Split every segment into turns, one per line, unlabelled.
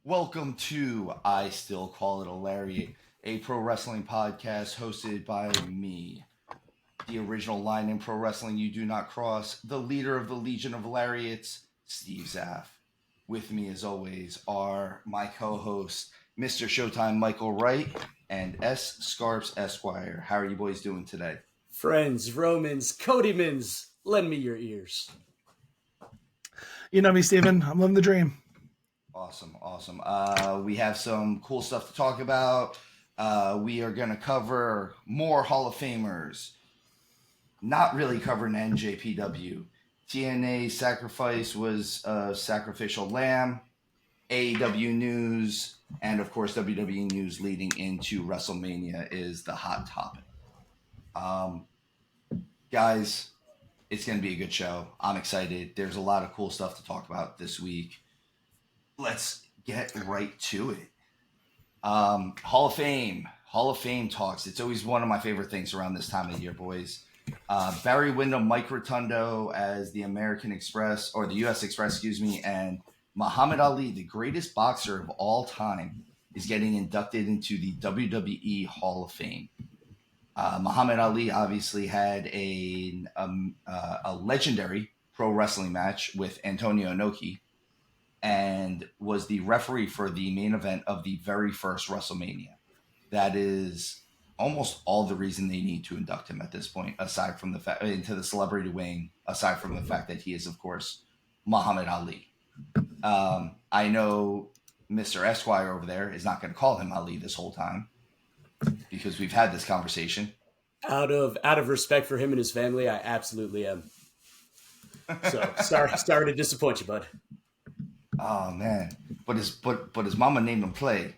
Welcome to I Still Call It a Lariat, a pro wrestling podcast hosted by me, the original line in pro wrestling you do not cross, the leader of the Legion of Lariats, stevezapf. With me, as always, are my co-hosts, Mr. Showtime Michael Wright and S. Scarps Esquire. How are you boys doing today?
Friends, Romans, Codymans, lend me your ears.
You know me, Steven. I'm living the dream.
Awesome. We have some cool stuff to talk about. We are going to cover more Hall of Famers. Not really covering NJPW. TNA Sacrifice was a sacrificial lamb. AEW news, and of course WWE news leading into WrestleMania is the hot topic. Guys, it's going to be a good show. I'm excited. There's a lot of cool stuff to talk about this week. Let's get right to it. Hall of Fame talks. It's always one of my favorite things around this time of year, boys. Barry Windham, Mike Rotundo as the American Express, or the U.S. Express, excuse me, and Muhammad Ali, the greatest boxer of all time, is getting inducted into the WWE Hall of Fame. Muhammad Ali obviously had a legendary pro wrestling match with Antonio Inoki, and was the referee for the main event of the very first WrestleMania. That is almost all the reason they need to induct him at this point, aside from the fact into the celebrity wing, aside from the fact that he is, of course, Muhammad Ali. I know Mr. Esquire over there is not going to call him Ali this whole time because we've had this conversation.
Out of respect for him and his family, I absolutely am. So sorry to disappoint you, bud.
Oh man, but his mama named him Clay.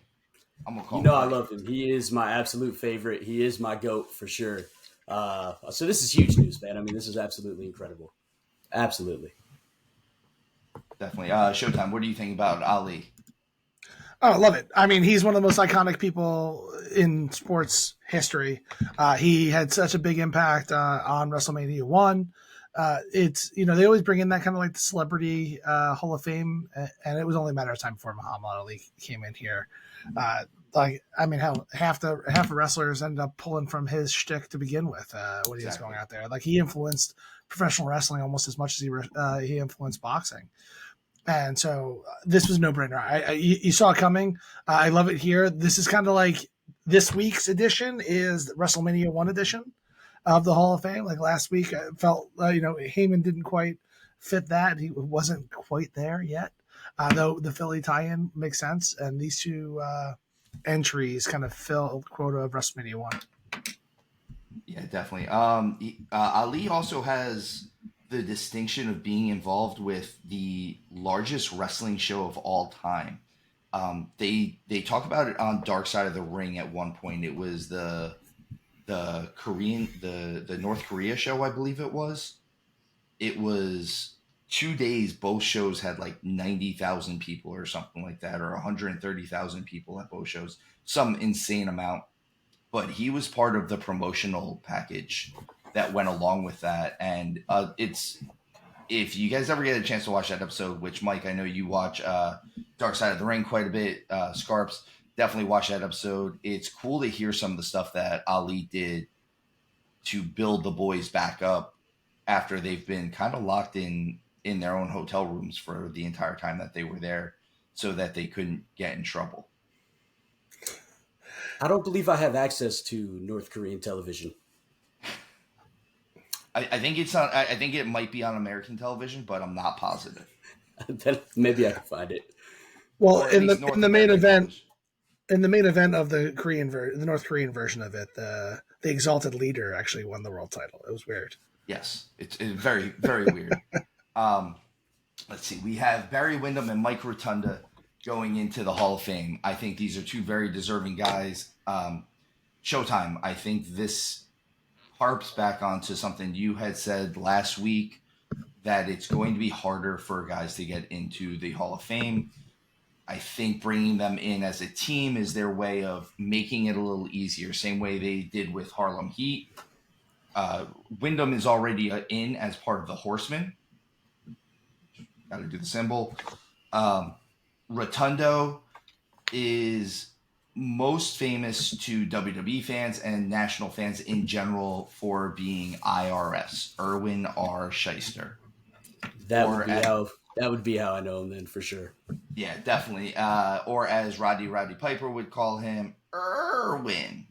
I'm gonna call him.
I love him. He is my absolute favorite. He is my GOAT for sure. So this is huge news, man. I mean, this is absolutely incredible. Absolutely.
Definitely. Showtime, what do you think about Ali?
Oh, I love it. I mean, he's one of the most iconic people in sports history. He had such a big impact on WrestleMania 1. They always bring in that kind of like the celebrity Hall of Fame, and it was only a matter of time before Muhammad Ali came in here. Half the wrestlers ended up pulling from his shtick to begin with when he was going out there. Like, he influenced professional wrestling almost as much as he influenced boxing. And so this was no brainer. You saw it coming. I love it here. This is kind of like this week's edition is the WrestleMania 1 edition of the Hall of Fame. Like last week, I felt, Heyman didn't quite fit that. He wasn't quite there yet, though the Philly tie-in makes sense. And these two entries kind of fill the quota of WrestleMania 1.
Yeah, definitely. Ali also has the distinction of being involved with the largest wrestling show of all time. They talk about it on Dark Side of the Ring at one point. It was the North Korea show, I believe it was. It was 2 days. Both shows had like 90,000 people or something like that, or 130,000 people at both shows, some insane amount. But he was part of the promotional package that went along with that. And if you guys ever get a chance to watch that episode, which Mike, I know you watch Dark Side of the Ring quite a bit, Scarps, definitely watch that episode. It's cool to hear some of the stuff that Ali did to build the boys back up after they've been kind of locked in their own hotel rooms for the entire time that they were there so that they couldn't get in trouble.
I don't believe I have access to North Korean television.
I think it's on. I think it might be on American television, but I'm not positive.
Maybe I can find it.
Well, in the main event, of the North Korean version of it, the Exalted Leader actually won the world title. It was weird.
Yes, it's very, very weird. Let's see. We have Barry Windham and Mike Rotunda going into the Hall of Fame. I think these are two very deserving guys. Showtime, I think this harps back onto something you had said last week, that it's going to be harder for guys to get into the Hall of Fame. I think bringing them in as a team is their way of making it a little easier, same way they did with Harlem Heat. Wyndham is already in as part of the Horsemen. Got to do the symbol. Rotundo, is most famous to WWE fans and national fans in general for being IRS, Irwin R. Shyster.
That would
Or
be how that would be how I know him then for sure.
yeah, definitely. Or as Roddy Piper would call him, Irwin.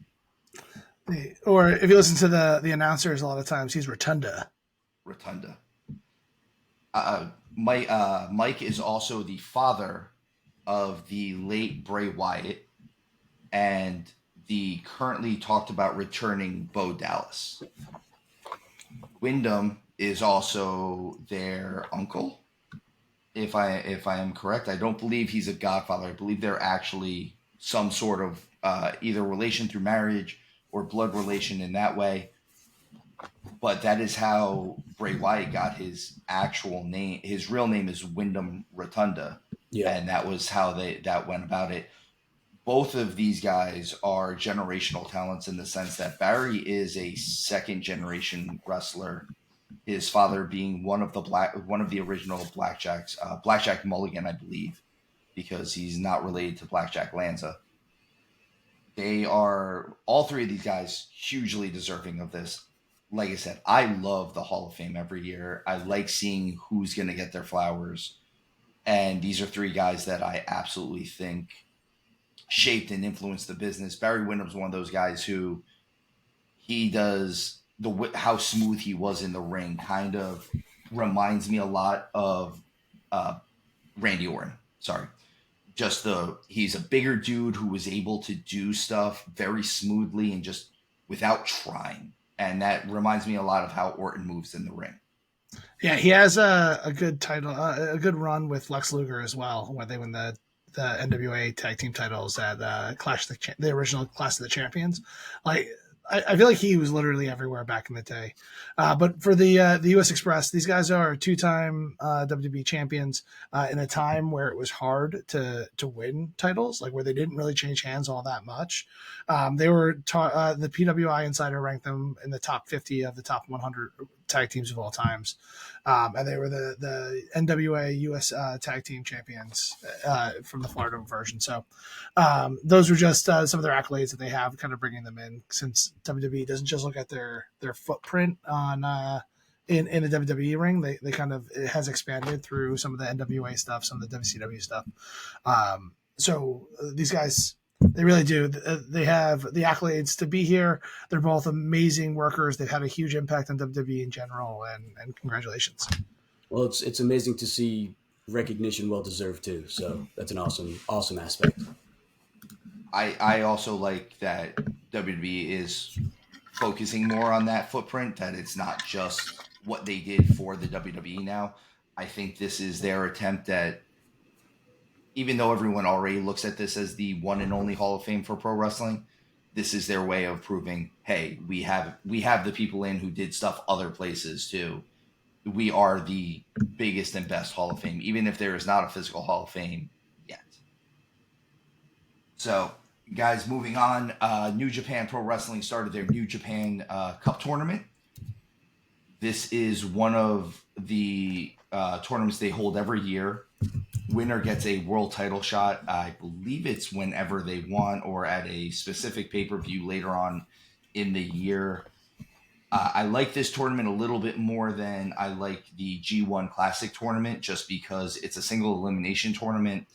Or if you listen to the announcers, a lot of times he's Rotunda.
Rotunda. Mike is also the father of the late Bray Wyatt and the currently talked about returning Bo Dallas. Wyndham is also their uncle, if I am correct. I don't believe he's a godfather. I believe they're actually some sort of either relation through marriage or blood relation in that way. But that is how Bray Wyatt got his actual name. His real name is Wyndham Rotunda,
Yeah.
and that was how that went about it. Both of these guys are generational talents in the sense that Barry is a second generation wrestler. His father being one of the original Blackjacks, Blackjack Mulligan, I believe, because he's not related to Blackjack Lanza. They are, all three of these guys, hugely deserving of this. Like I said, I love the Hall of Fame every year. I like seeing who's going to get their flowers. And these are three guys that I absolutely think shaped and influenced the business. Barry Windham's one of those guys who he does how smooth he was in the ring kind of reminds me a lot of Randy Orton. Sorry. He's a bigger dude who was able to do stuff very smoothly and just without trying. And that reminds me a lot of how Orton moves in the ring.
Yeah, he has a good title, a good run with Lex Luger as well, when they win the NWA tag team titles at the original Clash of the Champions. Like, I feel like he was literally everywhere back in the day. But for the U.S. Express, these guys are two-time WWE champions in a time where it was hard to win titles, like where they didn't really change hands all that much. They were the PWI Insider ranked them in the top 50 of the top 100 tag teams of all times. And they were the NWA US tag team champions from the Florida version. So those were just some of their accolades that they have, kind of bringing them in, since WWE doesn't just look at their footprint on in the WWE ring. They kind of, it has expanded through some of the NWA stuff, some of the WCW stuff. So these guys, they really do. They have the accolades to be here. They're both amazing workers. They've had a huge impact on WWE in general, and congratulations.
Well, it's amazing to see recognition well deserved too. So that's an awesome aspect.
I also like that WWE is focusing more on that footprint, that it's not just what they did for the WWE now. I think this is their attempt at, even though everyone already looks at this as the one and only Hall of Fame for pro wrestling, this is their way of proving, hey, we have the people in who did stuff other places too. We are the biggest and best Hall of Fame, even if there is not a physical Hall of Fame yet. So, guys, moving on. New Japan Pro Wrestling started their New Japan Cup tournament. This is one of the tournaments they hold every year. Winner gets a world title shot. I believe it's whenever they want, or at a specific pay-per-view later on in the year. I like this tournament a little bit more than I like the G1 Classic tournament, just because it's a single elimination tournament.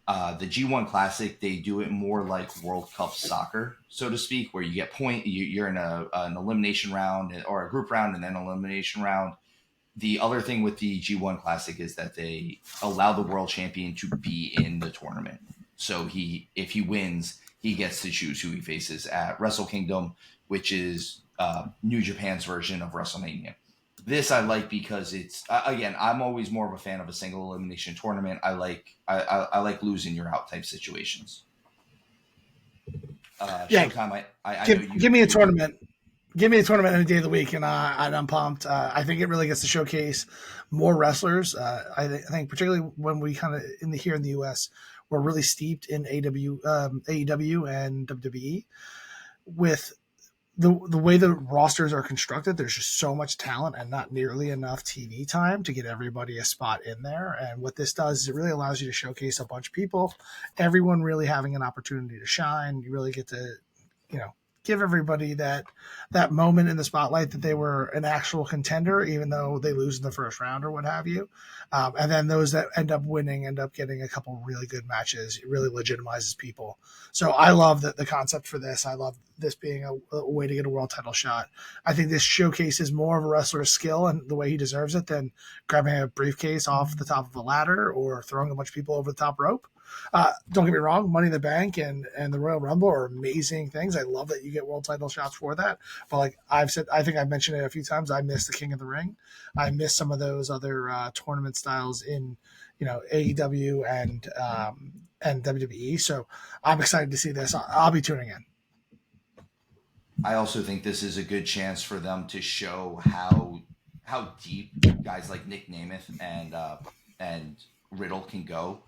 The G1 Classic, they do it more like World Cup soccer, so to speak, where you get you're in an elimination round or a group round and then an elimination round. The other thing with the G1 Classic is that they allow the world champion to be in the tournament. So if he wins, he gets to choose who he faces at Wrestle Kingdom, which is New Japan's version of WrestleMania. This I like because it's, again, I'm always more of a fan of a single elimination tournament. I like losing you're out type situations. Showtime,
give me a tournament. Give me a tournament any day of the week, and I'm pumped. I think it really gets to showcase more wrestlers. I think particularly when we kind of here in the U.S., we're really steeped in AEW and WWE with the way the rosters are constructed, there's just so much talent and not nearly enough TV time to get everybody a spot in there. And what this does is it really allows you to showcase a bunch of people, everyone really having an opportunity to shine. You really get to, you know, give everybody that moment in the spotlight that they were an actual contender, even though they lose in the first round or what have you. And then those that end up winning end up getting a couple really good matches. It really legitimizes people. So I love the concept for this. I love this being a way to get a world title shot. I think this showcases more of a wrestler's skill and the way he deserves it than grabbing a briefcase off the top of a ladder or throwing a bunch of people over the top rope. Don't get me wrong, Money in the Bank and the Royal Rumble are amazing things. I love that you get world title shots for that. But like I've said, I think I've mentioned it a few times. I miss the King of the Ring. I miss some of those other tournament styles in, you know, AEW and WWE. So I'm excited to see this. I'll be tuning in.
I also think this is a good chance for them to show how deep guys like Nick Nemeth and Riddle can go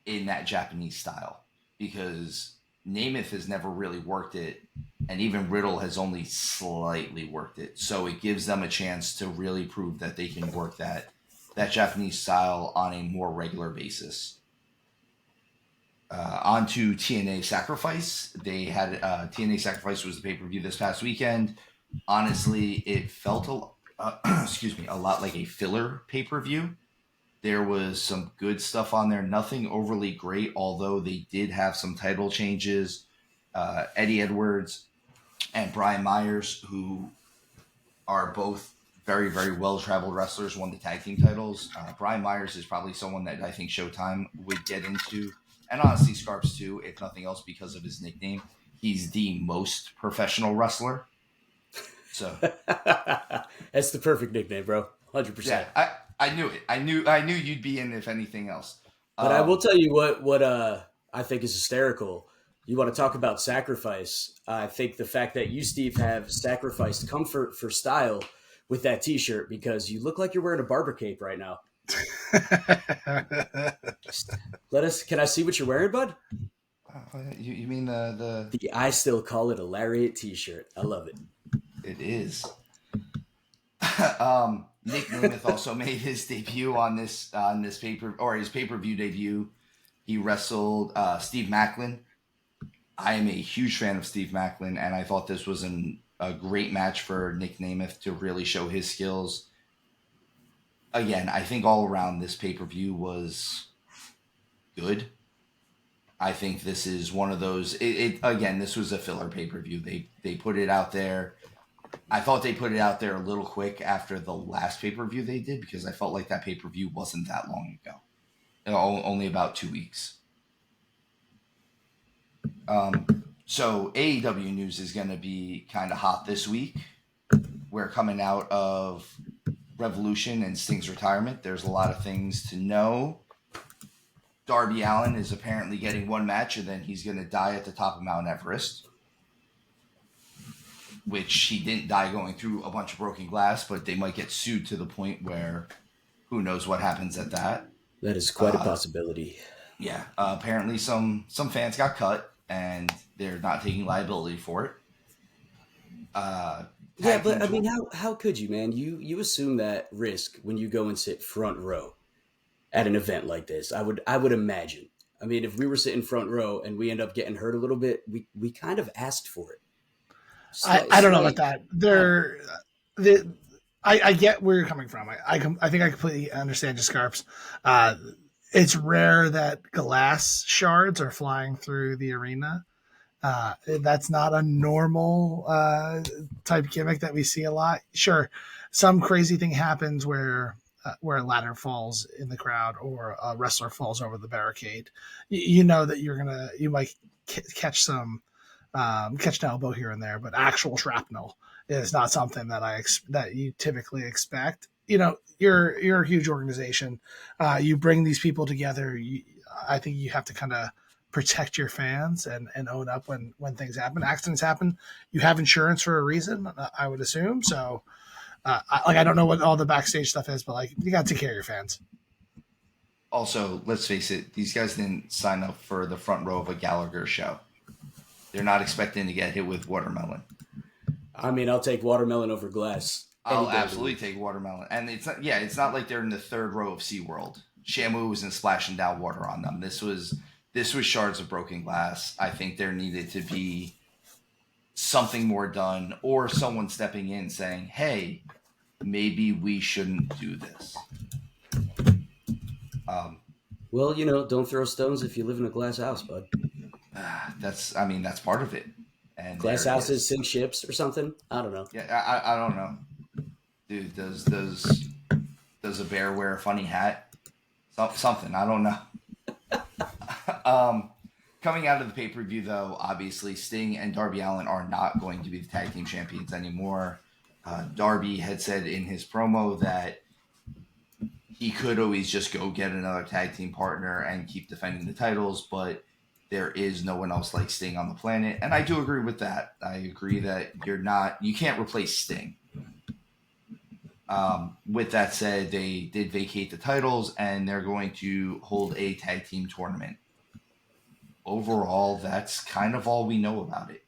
in that Japanese style, because Nemeth has never really worked it, and even Riddle has only slightly worked it. So it gives them a chance to really prove that they can work that Japanese style on a more regular basis. On to TNA Sacrifice. They had TNA Sacrifice was the pay-per-view this past weekend. Honestly, it felt a lot like a filler pay-per-view. There was some good stuff on there, nothing overly great, although they did have some title changes. Eddie Edwards and Brian Myers, who are both very, very well-traveled wrestlers, won the tag team titles. Brian Myers is probably someone that I think Showtime would get into. And honestly, Scarps too, if nothing else, because of his nickname. He's the most professional wrestler. So
that's the perfect nickname, bro. 100%.
Yeah, I knew it. I knew you'd be in, if anything else.
But I will tell you what I think is hysterical. You want to talk about sacrifice. I think the fact that you, Steve, have sacrificed comfort for style with that T-shirt, because you look like you're wearing a barber cape right now. Can I see what you're wearing, bud?
You mean the
I still call it a Lariat T-shirt. I love it.
It is. Nick Nemeth also made his debut on this his pay-per-view debut. He wrestled Steve Macklin. I am a huge fan of Steve Macklin, and I thought this was a great match for Nick Nemeth to really show his skills. Again, I think all around this pay-per-view was good. I think this is one of those. Again, this was a filler pay-per-view. They put it out there. I thought they put it out there a little quick after the last pay-per-view they did, because I felt like that pay-per-view wasn't that long ago. Only about 2 weeks. So AEW news is going to be kind of hot this week. We're coming out of Revolution and Sting's retirement. There's a lot of things to know. Darby Allin is apparently getting one match, and then he's going to die at the top of Mount Everest, which he didn't die going through a bunch of broken glass, but they might get sued to the point where who knows what happens at that.
That is quite a possibility.
Yeah. Apparently some fans got cut, and they're not taking liability for it.
Yeah, but I mean, how could you, man? You assume that risk when you go and sit front row at an event like this. I would imagine. I mean, if we were sitting front row and we end up getting hurt a little bit, we kind of asked for it.
I don't know about that. I get where you're coming from. I think I completely understand your Scarps. It's rare that glass shards are flying through the arena. That's not a normal type gimmick that we see a lot. Sure, some crazy thing happens where a ladder falls in the crowd or a wrestler falls over the barricade. You know that you might catch an elbow here and there, but actual shrapnel is not something that you typically expect. You know, you're a huge organization. You bring these people together. I think you have to kind of protect your fans and own up when things happen. Accidents happen. You have insurance for a reason, I would assume. So, I don't know what all the backstage stuff is, but like you got to take care of your fans.
Also, let's face it, these guys didn't sign up for the front row of a Gallagher show. They're not expecting to get hit with watermelon.
I mean, I'll take watermelon over glass any
I'll
day of the
absolutely
week.
take watermelon. And it's not, yeah, it's not like they're in the third row of SeaWorld. Shamu wasn't splashing down water on them. This was shards of broken glass. I think there needed to be something more done, or someone stepping in saying, "Hey, maybe we shouldn't do this." Um,
Well, don't throw stones if you live in a glass house, bud.
I mean, that's part of it. And
Glass
there it
houses
is.
sink ships or something. I don't know.
Yeah, I don't know, dude. Does a bear wear a funny hat? Something I don't know. um, Coming out of the pay per view, though, obviously Sting and Darby Allin are not going to be the tag team champions anymore. Darby had said in his promo that he could always just go get another tag team partner and keep defending the titles, but there is no one else like Sting on the planet. And I do agree with that. I agree that you can't replace Sting. With that said, they did vacate the titles and they're going to hold a tag team tournament. Overall, that's kind of all we know about it.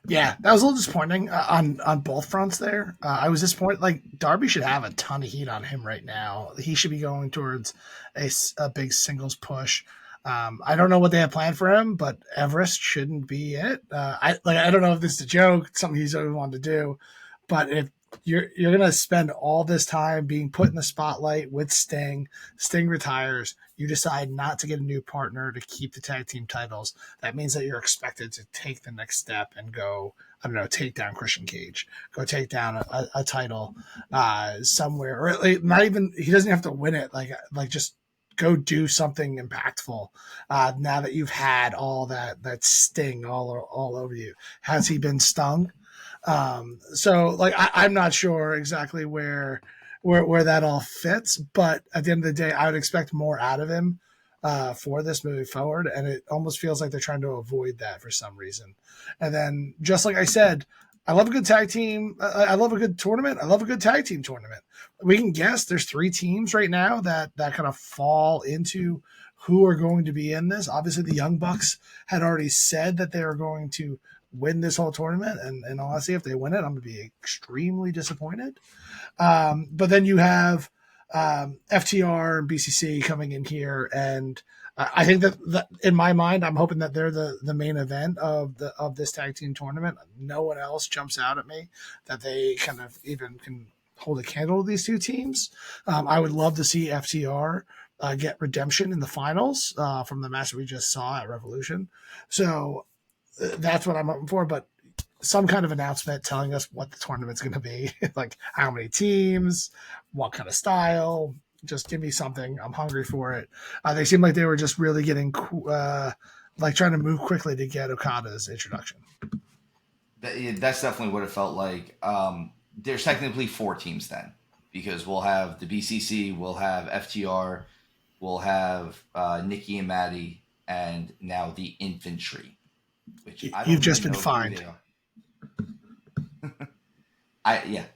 Yeah, that was a little disappointing on both fronts there. I was disappointed. Like Darby should have a ton of heat on him right now. He should be going towards a big singles push. I don't know what they have planned for him, but Everest shouldn't be it. I don't know if this is a joke, something he's always wanted to do, but if you're gonna spend all this time being put in the spotlight with Sting, Sting retires, you decide not to get a new partner to keep the tag team titles. That means that you're expected to take the next step and go, I don't know, take down Christian Cage, go take down a title somewhere, or not even, he doesn't have to win it. Like just go do something impactful. Now that you've had all that sting all over you, has he been stung? So like I'm not sure exactly where that all fits, but at the end of the day, I would expect more out of him for this moving forward, and it almost feels like they're trying to avoid that for some reason. And then, just like I said, I love a good tag team. I love a good tournament. I love a good tag team tournament. We can guess there's 3 teams right now that kind of fall into who are going to be in this. Obviously, the Young Bucks had already said that they are going to win this whole tournament, and honestly, if they win it, I'm going to be extremely disappointed. But then you have FTR and BCC coming in here, and I think that in my mind, I'm hoping that they're the main event of this tag team tournament. No one else jumps out at me that they kind of even can hold a candle to these 2 teams. I would love to see FTR get redemption in the finals from the match that we just saw at Revolution. So that's what I'm hoping for. But some kind of announcement telling us what the tournament's going to be, like how many teams, what kind of style. Just give me something. I'm hungry for it. They seem like they were just really getting like trying to move quickly to get Okada's introduction.
That's definitely what it felt like. There's technically 4 teams then, because we'll have the BCC, we'll have FTR, we'll have Nikki and Maddie, and now the Infantry, which I don't
You've just
really
been
know
fined.
who they are.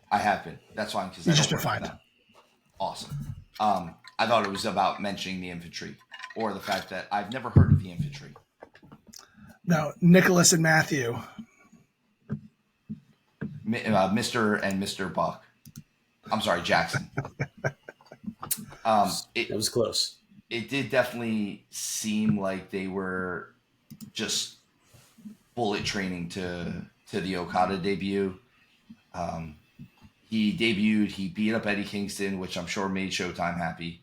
I have been. That's fine because I
You've
don't
just been
work for
fined.
them. Awesome. I thought it was about mentioning the Infantry, or the fact that I've never heard of the Infantry.
No, Nicholas and Matthew.
Mr. and Mr. Buck. I'm sorry, Jackson.
That was close.
It did definitely seem like they were just bullet training to the Okada debut. He debuted, he beat up Eddie Kingston, which I'm sure made Showtime happy.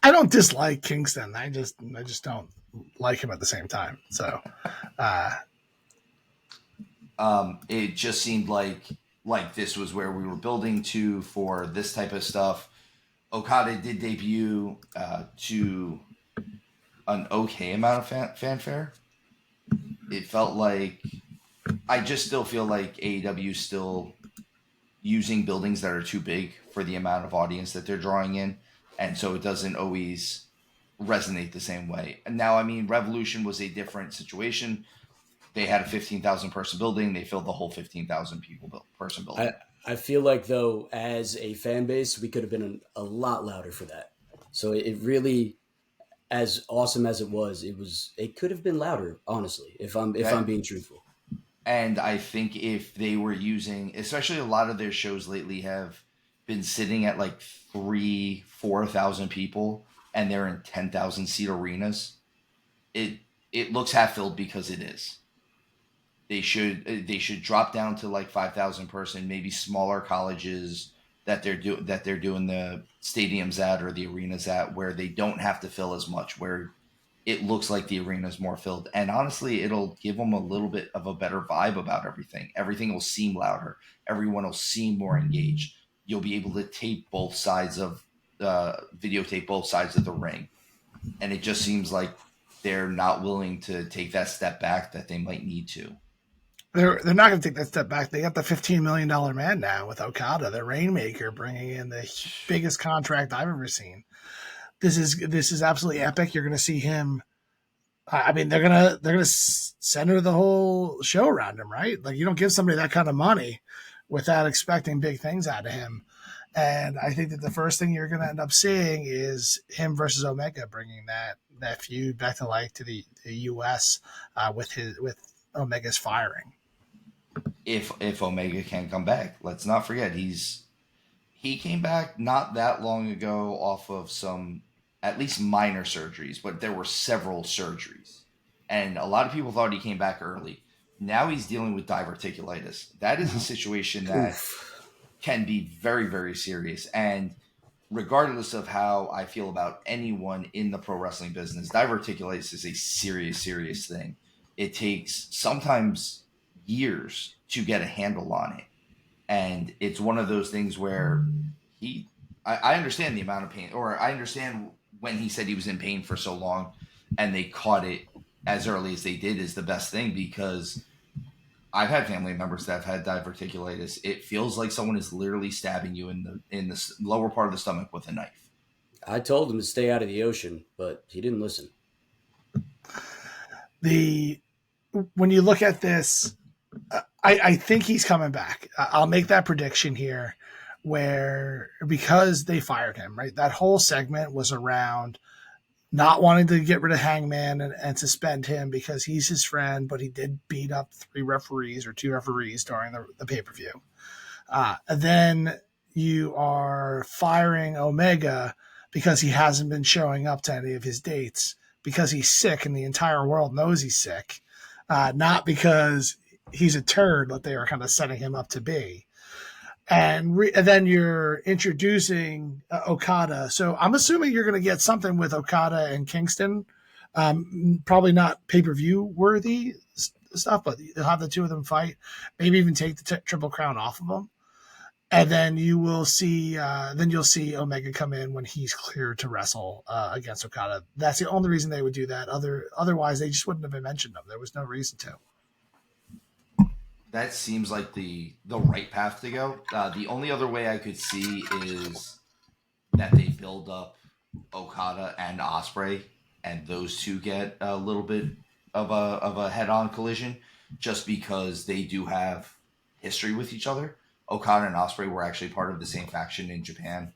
I don't dislike Kingston. I just don't like him at the same time. So
It just seemed like this was where we were building to for this type of stuff. Okada did debut to an okay amount of fanfare. It felt like I just still feel like AEW is still using buildings that are too big for the amount of audience that they're drawing in, and so it doesn't always resonate the same way. And now, I mean, Revolution was a different situation. They had a 15,000 person building. They filled the whole 15,000 person building.
I feel like, though, as a fan base, we could have been a lot louder for that. So it really, as awesome as it was, it could have been louder. Honestly, if I'm being truthful.
And I think if they were using, especially a lot of their shows lately have been sitting at like 3, 4,000 people, and they're in 10,000 seat arenas. It it looks half filled because it is. They should drop down to like 5,000 person, maybe smaller colleges that they're doing the stadiums at or the arenas at, where they don't have to fill as much, where it looks like the arena's more filled. And honestly, it'll give them a little bit of a better vibe about everything. Everything will seem louder. Everyone will seem more engaged. You'll be able to tape both sides of videotape both sides of the ring. And it just seems like they're not willing to take that step back that they might need to.
They're not going to take that step back. They got the $15 million man now with Okada, the Rainmaker, bringing in the biggest contract I've ever seen. This is absolutely epic. You're going to see him. I mean, they're gonna center the whole show around him, right? Like you don't give somebody that kind of money without expecting big things out of him. And I think that the first thing you're going to end up seeing is him versus Omega, bringing that feud back to life to the U.S. With Omega's firing.
If Omega can come back, let's not forget he came back not that long ago off of some at least minor surgeries, but there were several surgeries. And a lot of people thought he came back early. Now he's dealing with diverticulitis. That is a situation that
Oof.
can be very, very serious. And regardless of how I feel about anyone in the pro wrestling business, diverticulitis is a serious, serious thing. It takes sometimes years to get a handle on it. And it's one of those things where I understand the amount of pain, or I understand when he said he was in pain for so long and they caught it as early as they did is the best thing, because I've had family members that have had diverticulitis. It feels like someone is literally stabbing you in the lower part of the stomach with a knife.
I told him to stay out of the ocean, but he didn't listen.
The When you look at this, I think he's coming back. I'll make that prediction here, where because they fired him, right? That whole segment was around not wanting to get rid of Hangman and suspend him because he's his friend, but he did beat up 3 referees or 2 referees during the pay per view. And then you are firing Omega because he hasn't been showing up to any of his dates because he's sick and the entire world knows he's sick, not because he's a turd that they are kind of setting him up to be. And then you're introducing Okada. So I'm assuming you're going to get something with Okada and Kingston. Probably not pay-per-view worthy stuff, but you'll have the two of them fight. Maybe even take the Triple Crown off of them. And then you'll see Omega come in when he's cleared to wrestle against Okada. That's the only reason they would do that. Otherwise, they just wouldn't have been mentioned them. There was no reason to.
That seems like the right path to go. The only other way I could see is that they build up Okada and Osprey, and those two get a little bit of a head on collision, just because they do have history with each other. Okada and Osprey were actually part of the same faction in Japan.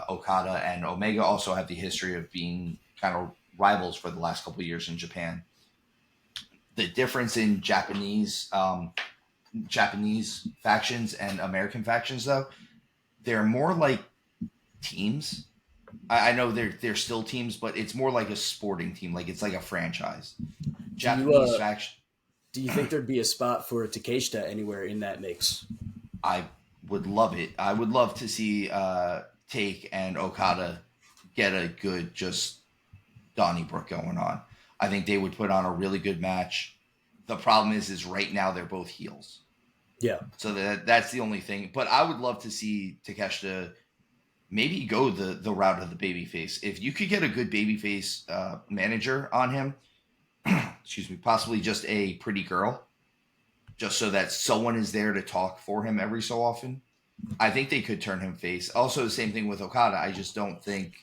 Okada and Omega also have the history of being kind of rivals for the last couple of years in Japan. The difference in Japanese factions and American factions, though, they're more like teams. I know they're still teams, but it's more like a sporting team. Like it's like a franchise. Japanese faction.
Do you think there'd be a spot for Takeshita anywhere in that mix?
I would love it. I would love to see Take and Okada get a good just Donnybrook going on. I think they would put on a really good match. The problem is right now they're both heels.
Yeah.
So that's the only thing. But I would love to see Takeshita maybe go the route of the babyface. If you could get a good babyface manager on him, excuse me, possibly just a pretty girl, just so that someone is there to talk for him every so often, I think they could turn him face. Also, the same thing with Okada. I just don't think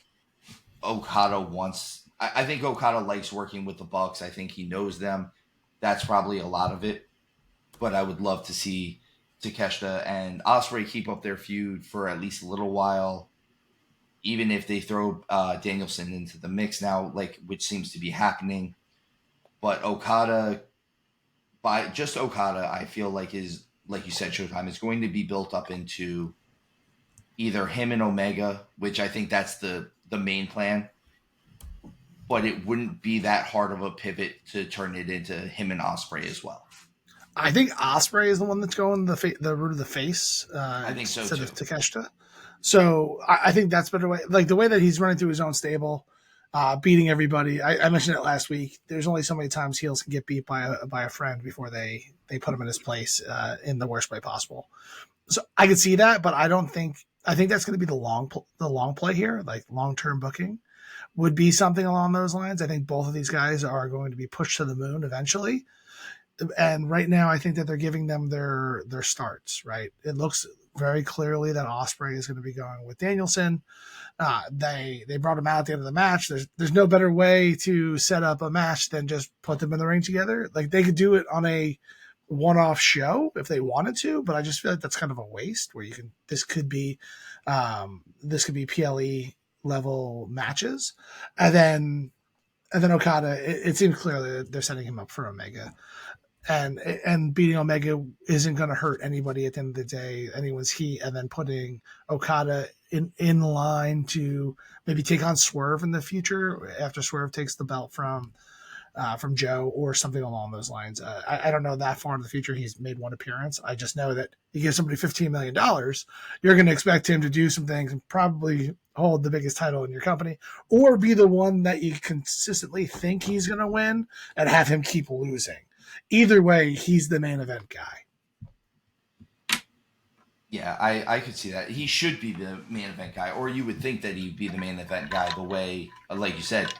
Okada wants. I think Okada likes working with the Bucks. I think he knows them. That's probably a lot of it. But I would love to see Takeshita and Osprey keep up their feud for at least a little while, even if they throw Danielson into the mix now, like which seems to be happening. But Okada by just Okada, I feel like is like you said, Showtime is going to be built up into either him and Omega, which I think that's the main plan. But it wouldn't be that hard of a pivot to turn it into him and Osprey as well.
I think Osprey is the one that's going the route of the face
I think so
instead
too.
of Takeshita. So I think that's a better way. Like the way that he's running through his own stable, beating everybody. I mentioned it last week. There's only so many times heels can get beat by a friend before they put him in his place in the worst way possible. So I could see that, but I don't think. I think that's going to be the long play here, like long term booking would be something along those lines. I think both of these guys are going to be pushed to the moon eventually. And right now, I think that they're giving them their starts. Right, it looks very clearly that Osprey is going to be going with Danielson. They brought him out at the end of the match. There's no better way to set up a match than just put them in the ring together. Like they could do it on a one-off show if they wanted to, but I just feel like that's kind of a waste. Where you can this could be PLE level matches, and then Okada. It seems clearly that they're setting him up for Omega, and beating Omega isn't going to hurt anybody at the end of the day, anyone's heat, and then putting Okada in line to maybe take on Swerve in the future after Swerve takes the belt from Joe or something along those lines. I don't know that far in the future. He's made one appearance. I just know that you give somebody $15 million, you're going to expect him to do some things and probably hold the biggest title in your company or be the one that you consistently think he's going to win and have him keep losing. Either way, he's the main event guy.
Yeah, I could see that. He should be the main event guy, or you would think that he'd be the main event guy the way, like you said,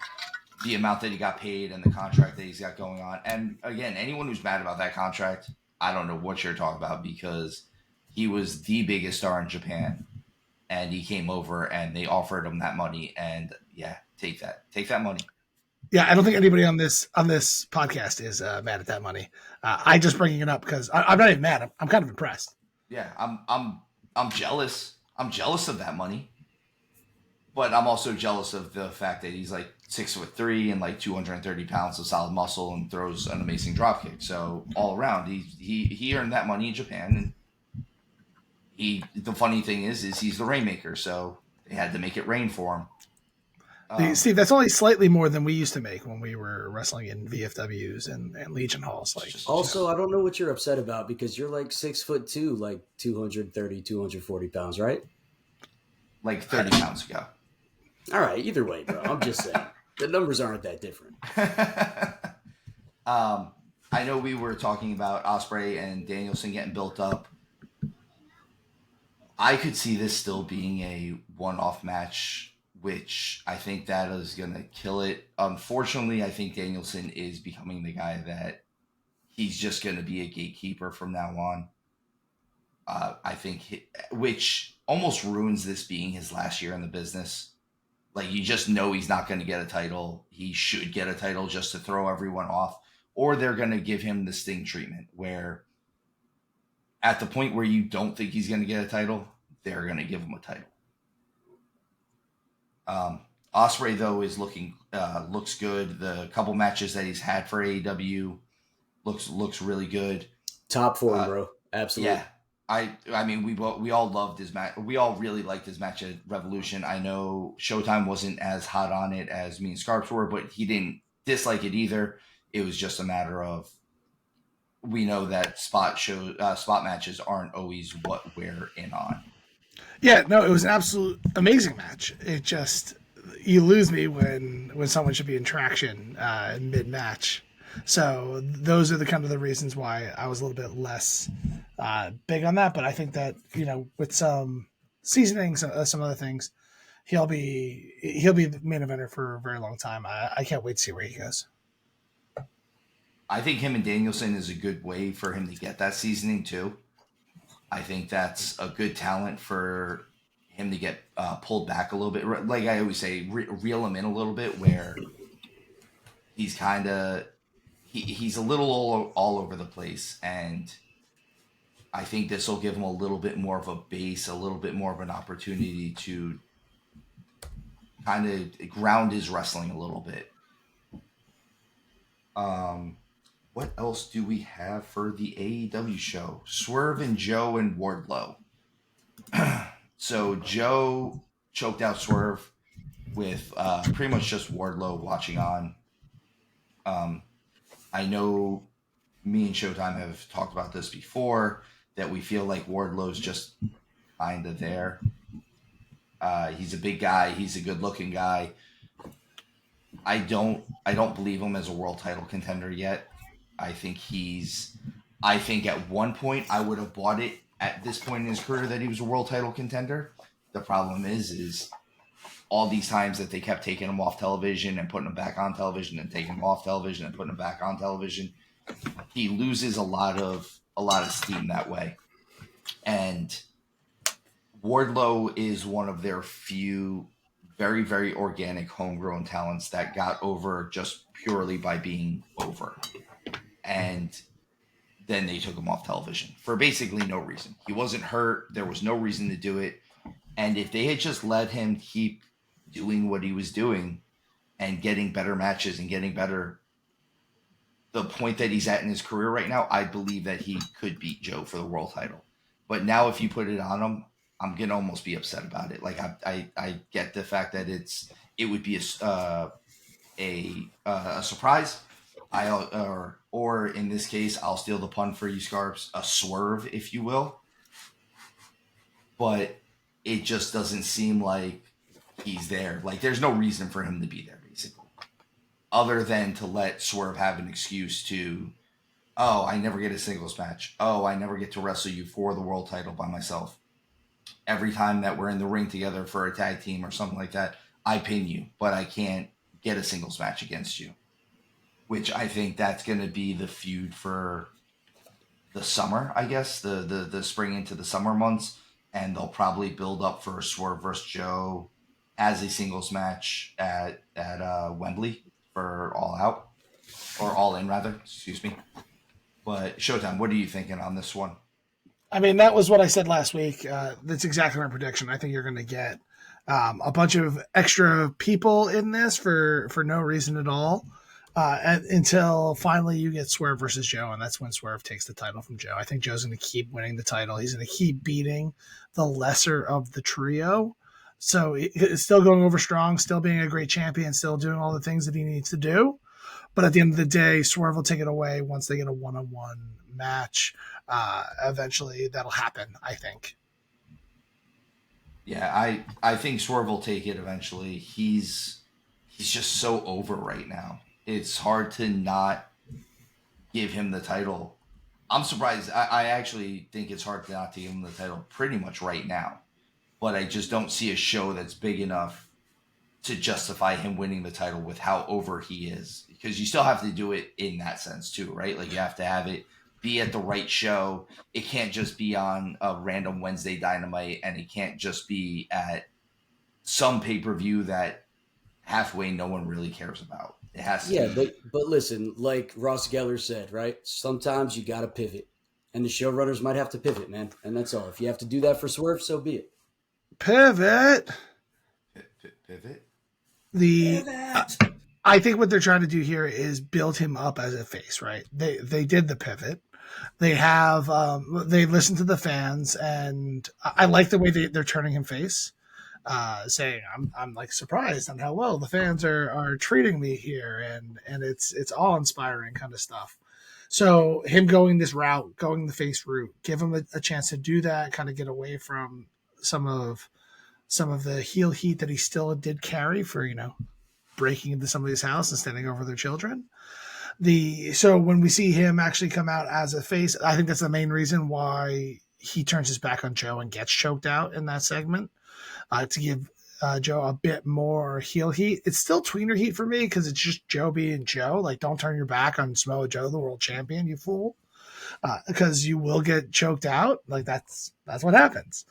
the amount that he got paid and the contract that he's got going on. And again, anyone who's mad about that contract, I don't know what you're talking about because he was the biggest star in Japan and he came over and they offered him that money. And yeah, take that money.
Yeah, I don't think anybody on this podcast is mad at that money. I just bringing it up because I'm not even mad. I'm kind of impressed.
Yeah, I'm jealous. I'm jealous of that money, but I'm also jealous of the fact that he's like 6'3" and like 230 pounds of solid muscle and throws an amazing dropkick. So all around, he earned that money in Japan. And the funny thing is he's the rainmaker, so they had to make it rain for him.
Steve, that's only slightly more than we used to make when we were wrestling in VFWs and Legion halls. Like,
also, I don't know what you're upset about because you're like 6'2", like 230, 240 pounds, right?
Like 30 pounds ago.
All right, either way, bro. I'm just saying the numbers aren't that different.
I know we were talking about Osprey and Danielson getting built up. I could see this still being a one-off match, which I think that is going to kill it. Unfortunately, I think Danielson is becoming the guy that he's just going to be a gatekeeper from now on. I think, which almost ruins this being his last year in the business. Like, you just know he's not going to get a title. He should get a title just to throw everyone off. Or they're going to give him the Sting treatment, where at the point where you don't think he's going to get a title, they're going to give him a title. Osprey though is looks good. The couple matches that he's had for AEW looks really good.
Top form, bro. Absolutely.
Yeah. I mean we all loved his match. We all really liked his match at Revolution. I know Showtime wasn't as hot on it as me and Scarps were, but he didn't dislike it either. It was just a matter of we know that spot matches aren't always what we're in on.
Yeah, no, it was an absolute amazing match. It just you lose me when someone should be in traction mid match. So those are the kind of the reasons why I was a little bit less big on that. But I think that with some seasoning, some other things, he'll be the main eventer for a very long time. I can't wait to see where he goes.
I think him and Danielson is a good way for him to get that seasoning too. I think that's a good talent for him to get pulled back a little bit. Like I always say, reel him in a little bit where he's kind of he's a little all over the place, and I think this will give him a little bit more of a base, a little bit more of an opportunity to kind of ground his wrestling a little bit. what else do we have for the AEW show? Swerve and Joe and Wardlow. So Joe choked out Swerve with pretty much just Wardlow watching on. Um, I know me and Showtime have talked about this before, that we feel like Wardlow's just kind of there. He's a big guy. He's a good looking guy. I don't believe him as a world title contender yet. I think I think at one point I would have bought it at this point in his career that he was a world title contender. The problem is all these times that they kept taking him off television and putting him back on television and taking him off television and putting him back on television, he loses a lot of steam that way. And Wardlow is one of their few very, very organic homegrown talents that got over just purely by being over. And then they took him off television for basically no reason. He wasn't hurt. There was no reason to do it. And if they had just let him keep doing what he was doing and getting better matches and getting better, the point that he's at in his career right now, I believe that he could beat Joe for the world title. But now if you put it on him, I'm gonna almost be upset about it. Like I get the fact that it would be a surprise. Or in this case, I'll steal the pun for you, Scarps, a swerve, if you will. But it just doesn't seem like he's there. Like there's no reason for him to be there, basically, other than to let Swerve have an excuse to, oh, I never get a singles match. Oh, I never get to wrestle you for the world title by myself. Every time that we're in the ring together for a tag team or something like that, I pin you, but I can't get a singles match against you. Which I think that's going to be the feud for the summer, I guess, the spring into the summer months. And they'll probably build up for Swerve versus Joe as a singles match at Wembley for All Out. Or All In, rather. Excuse me. But Showtime, what are you thinking on this one?
I mean, that was what I said last week. That's exactly my prediction. I think you're going to get a bunch of extra people in this for no reason at all. Until finally you get Swerve versus Joe, and that's when Swerve takes the title from Joe. I think Joe's going to keep winning the title. He's going to keep beating the lesser of the trio. So it's still going over strong, still being a great champion, still doing all the things that he needs to do. But at the end of the day, Swerve will take it away once they get a one-on-one match. Eventually, that'll happen, I think.
Yeah, I think Swerve will take it eventually. He's just so over right now. It's hard to not give him the title. I'm surprised. I actually think it's hard to not to give him the title pretty much right now. But I just don't see a show that's big enough to justify him winning the title with how over he is. Because you still have to do it in that sense too, right? Like you have to have it be at the right show. It can't just be on a random Wednesday Dynamite, and it can't just be at some pay-per-view that halfway no one really cares about. It has to
be. But listen, like Ross Geller said, right? Sometimes you got to pivot, and the showrunners might have to pivot, man. And that's all. If you have to do that for Swerve, so be it.
Pivot.
Pivot.
I think what they're trying to do here is build him up as a face, right? They did the pivot. They have they listened to the fans, and I like the way they're turning him face. Saying I'm like surprised on how well the fans are treating me here, and it's awe inspiring kind of stuff. So him going this route, going the face route, give him a chance to do that, kind of get away from some of the heel heat that he still did carry for breaking into somebody's house and standing over their children. So when we see him actually come out as a face, I think that's the main reason why he turns his back on Joe and gets choked out in that segment. To give Joe a bit more heel heat. It's still tweener heat for me because it's just Joe being Joe. Like, don't turn your back on Samoa Joe, the world champion, you fool. Because you will get choked out. Like, that's what happens.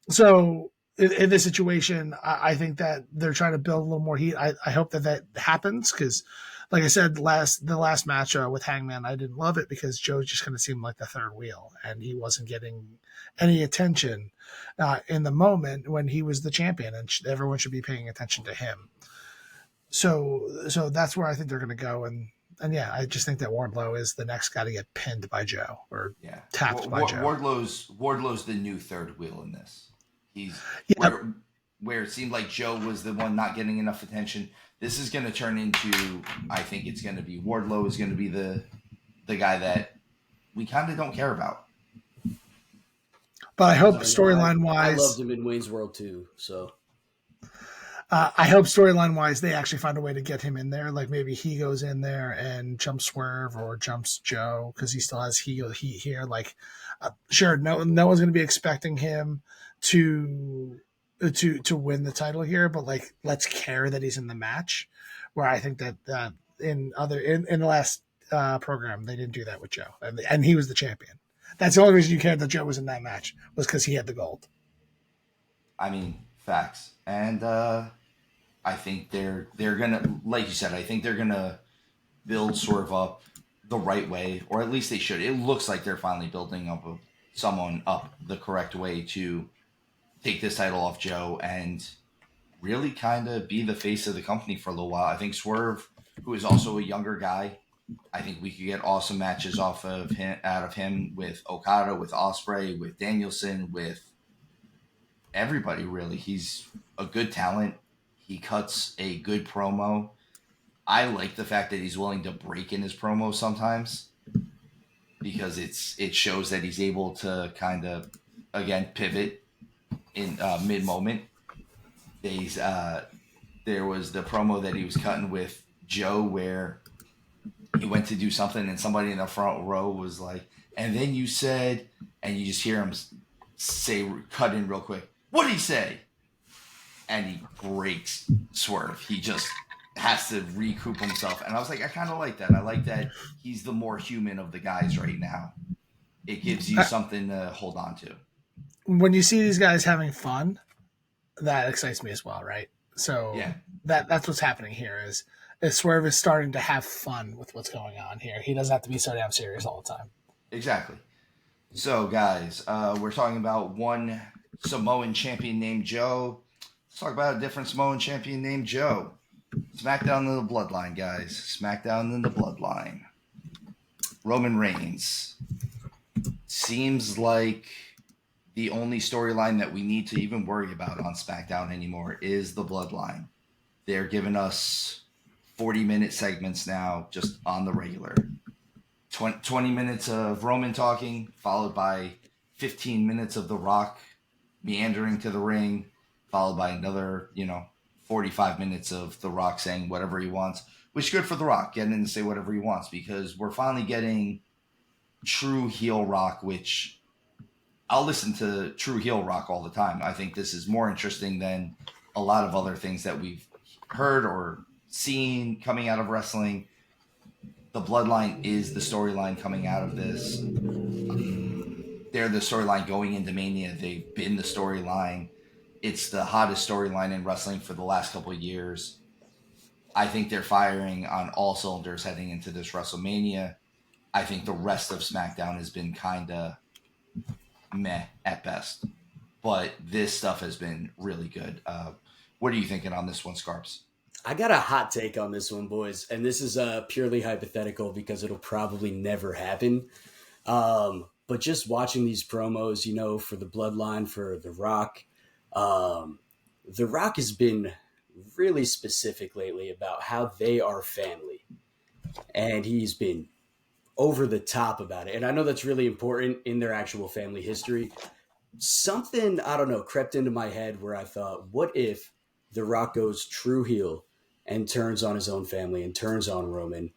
So in this situation, I think that they're trying to build a little more heat. I hope that happens because, like I said, the last match with Hangman, I didn't love it because Joe just kind of seemed like the third wheel, and he wasn't getting any attention in the moment when he was the champion, and everyone should be paying attention to him. So that's where I think they're going to go, and And yeah, I just think that Wardlow is the next guy to get pinned by Joe or
Yeah,
tapped by Joe.
Wardlow's the new third wheel in this. He's
Yeah,
where it seemed like Joe was the one not getting enough attention. This is going to turn into, I think it's going to be Wardlow is going to be the guy that we kind of don't care about.
but I hope
I know
storyline
I loved
wise,
him in Wayne's World too. So
I hope storyline wise they actually find a way to get him in there. Like maybe he goes in there and jumps Swerve or jumps Joe because he still has heat here. Like, sure, no one's going to be expecting him to to win the title here, but like let's care that he's in the match. Where I think that in the last program they didn't do that with Joe, and he was the champion. That's the only reason you cared that Joe was in that match was because he had the gold.
I mean, facts. And I think they're gonna, like you said, I think they're gonna build Swerve up the right way, or at least they should. It looks like they're finally building up someone up the correct way to take this title off Joe and really kind of be the face of the company for a little while. I think Swerve, who is also a younger guy, I think we could get awesome matches off of him, out of him with Okada, with Ospreay, with Danielson, with everybody. Really, he's a good talent. He cuts a good promo. I like the fact that he's willing to break in his promo sometimes because it shows that he's able to kind of again pivot in mid moment. There was the promo that he was cutting with Joe where he went to do something and somebody in the front row was like, and then you said, and you just hear him say, cut in real quick, what did he say? And he breaks Swerve. He just has to recoup himself. And I was like, I kind of like that. I like that he's the more human of the guys right now. It gives you something to hold on to.
When you see these guys having fun, that excites me as well, right? So
Yeah,
that's what's happening here is Swerve is starting to have fun with what's going on here. He doesn't have to be so damn serious all the time.
exactly. So, guys, we're talking about one Samoan champion named Joe. Let's talk about a different Samoan champion named Joe. SmackDown in the Bloodline, guys. SmackDown in the Bloodline. Roman Reigns. Seems like the only storyline that we need to even worry about on SmackDown anymore is the Bloodline. They're giving us 40-minute segments now just on the regular. 20 minutes of Roman talking, followed by 15 minutes of The Rock meandering to the ring, followed by another, 45 minutes of The Rock saying whatever he wants, which is good for The Rock, getting in to say whatever he wants, because we're finally getting true heel Rock, which I'll listen to true heel Rock all the time. I think this is more interesting than a lot of other things that we've heard or seen coming out of wrestling. The Bloodline is the storyline coming out of this. They're the storyline going into Mania. They've been the storyline. It's the hottest storyline in wrestling for the last couple of years. I think they're firing on all cylinders heading into this WrestleMania. I think the rest of SmackDown has been kind of meh at best. But this stuff has been really good. What are you thinking on this one, Scarps?
I got a hot take on this one, boys, and this is purely hypothetical because it'll probably never happen. But just watching these promos, for the Bloodline, for The Rock, The Rock has been really specific lately about how they are family, and he's been over the top about it. And I know that's really important in their actual family history. Something, I don't know, crept into my head where I thought, what if The Rock goes true heel and turns on his own family and turns on Roman?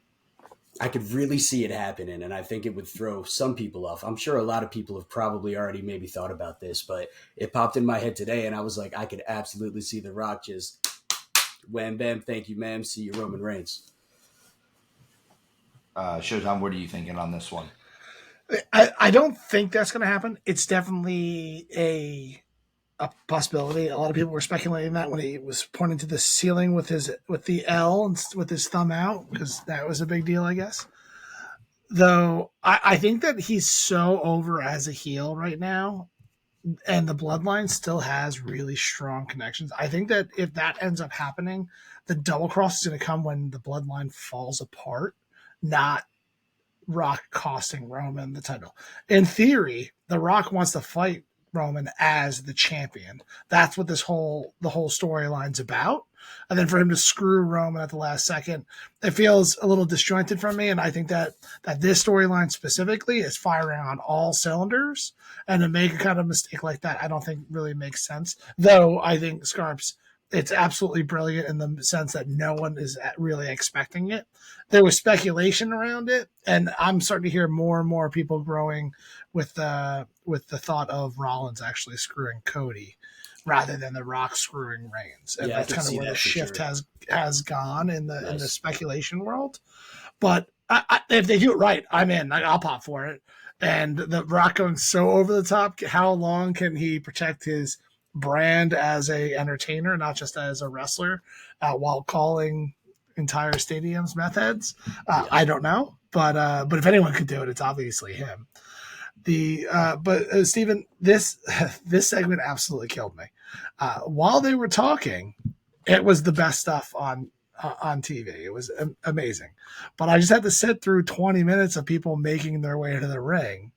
I could really see it happening, and I think it would throw some people off. I'm sure a lot of people have probably already maybe thought about this, but it popped in my head today, and I was like, I could absolutely see The Rock just wham, bam, thank you, ma'am, see you, Roman Reigns.
Showtime, what are you thinking on this one?
I don't think that's going to happen. It's definitely a possibility. A lot of people were speculating that when he was pointing to the ceiling with the L and with his thumb out, because that was a big deal, I guess. Though I think that he's so over as a heel right now, and the Bloodline still has really strong connections. I think that if that ends up happening, the double cross is going to come when the Bloodline falls apart not Rock costing Roman the title. In theory, The Rock wants to fight Roman as the champion. That's what the whole storyline's about. And then for him to screw Roman at the last second, it feels a little disjointed from me. And I think that this storyline specifically is firing on all cylinders. And to make a kind of mistake like that, I don't think really makes sense. Though I think Scarps, it's absolutely brilliant in the sense that no one is really expecting it. There was speculation around it, and I'm starting to hear more and more people growing with the thought of Rollins actually screwing Cody rather than The Rock screwing Reigns, and
Yeah, I
that's
can
kind of
see
where the
that for
shift
sure.
has gone in the
Nice.
speculation world. But if they do it right, I'm in. I'll pop for it. And The Rock going so over the top, how long can he protect his brand as a entertainer, not just as a wrestler, while calling entire stadiums meth heads?
Yeah.
I don't know, but if anyone could do it, it's obviously him. But Steven, this this segment absolutely killed me. While they were talking, it was the best stuff on TV. It was amazing, but I just had to sit through 20 minutes of people making their way to the ring.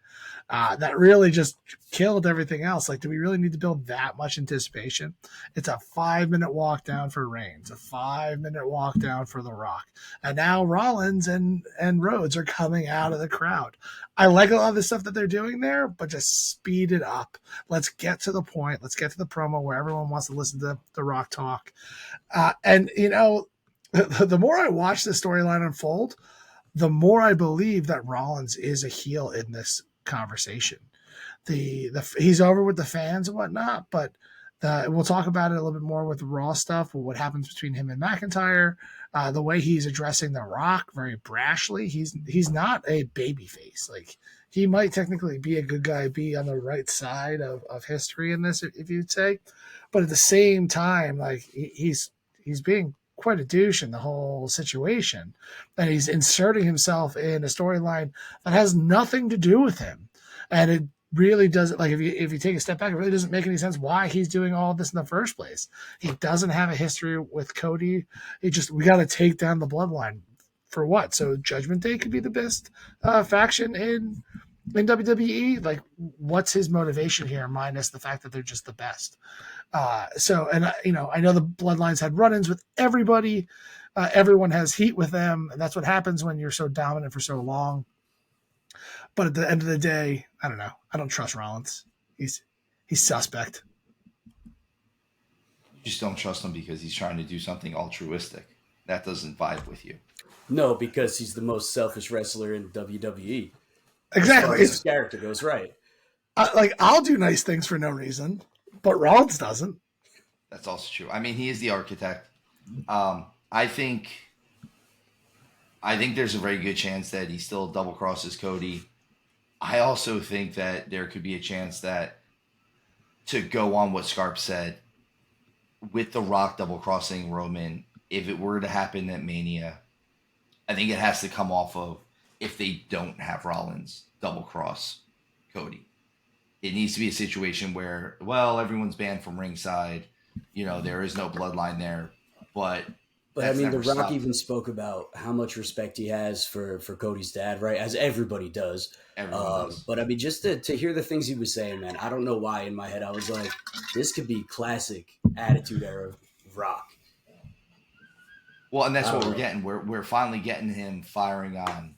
That really just killed everything else. Like, do we really need to build that much anticipation? It's a 5-minute walk down for Reigns, a 5-minute walk down for The Rock, and now Rollins and Rhodes are coming out of the crowd. I like a lot of the stuff that they're doing there, but just speed it up. Let's get to the point. Let's get to the promo where everyone wants to listen to The Rock talk. And the more I watch the storyline unfold, the more I believe that Rollins is a heel in this conversation. He's over with the fans and whatnot, but we'll talk about it a little bit more with the Raw stuff, what happens between him and McIntyre, the way he's addressing The Rock very brashly. He's not a baby face. Like, he might technically be a good guy, be on the right side of history in this, if you'd say, but at the same time, like, he's being quite a douche in the whole situation, and he's inserting himself in a storyline that has nothing to do with him, and it really doesn't, like, if you take a step back, it really doesn't make any sense why he's doing all this in the first place. He doesn't have a history with Cody. We got to take down the bloodline for what? So Judgment Day could be the best faction in WWE. Like, what's his motivation here, minus the fact that they're just the best? I know the Bloodlines had run-ins with everybody. Everyone has heat with them, and that's what happens when you're so dominant for so long. But at the end of the day, I don't know. I don't trust Rollins. He's suspect.
You just don't trust him because he's trying to do something altruistic. That doesn't vibe with you.
No, because he's the most selfish wrestler in WWE.
Exactly.
His character goes right.
I'll do nice things for no reason, but Rollins doesn't.
That's also true. I mean, he is the architect. I think there's a very good chance that he still double crosses Cody. I also think that there could be a chance that, to go on what Scarp said, with The Rock double crossing Roman, if it were to happen at Mania, I think it has to come off of if they don't have Rollins double cross Cody. It needs to be a situation where, well, everyone's banned from ringside. There is no bloodline there, but
I mean, The Rock even spoke about how much respect he has for Cody's dad, right? As everybody does.
Everyone does.
But I mean, just to hear the things he was saying, man, I don't know why in my head I was like, this could be classic Attitude Era Rock.
Well, and that's what we're getting. We're finally getting him firing on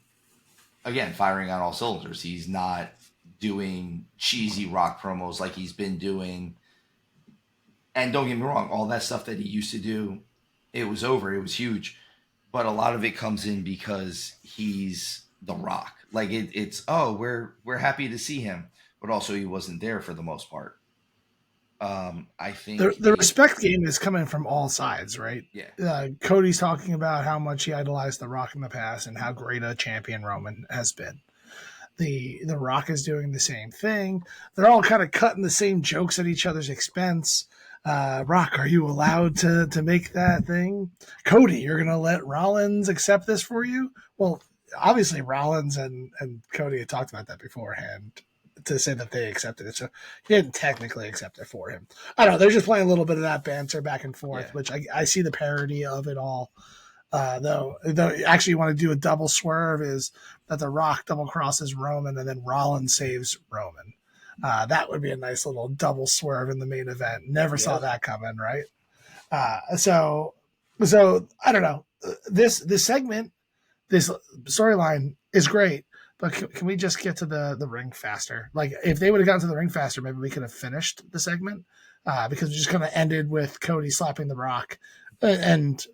all cylinders. He's not doing cheesy Rock promos like he's been doing. And don't get me wrong, all that stuff that he used to do, it was over. It was huge. But a lot of it comes in because he's The Rock. Like, we're happy to see him, but also he wasn't there for the most part. I think
the respect game is coming from all sides, right?
Yeah.
Cody's talking about how much he idolized The Rock in the past and how great a champion Roman has been. The Rock is doing the same thing. They're all kind of cutting the same jokes at each other's expense. Rock, are you allowed to make that thing? Cody, you're going to let Rollins accept this for you? Well, obviously Rollins and Cody had talked about that beforehand to say that they accepted it. So he didn't technically accept it for him. I don't know. They're just playing a little bit of that banter back and forth, which I see the parody of it all. Though actually you want to do a double swerve is that the Rock double crosses Roman and then Rollins saves Roman. That would be a nice little double swerve in the main event. Never saw that coming, right? So I don't know. This segment, this storyline is great, but can we just get to the ring faster? Like, if they would have gotten to the ring faster, maybe we could have finished the segment, because we just kind of ended with Cody slapping the Rock, and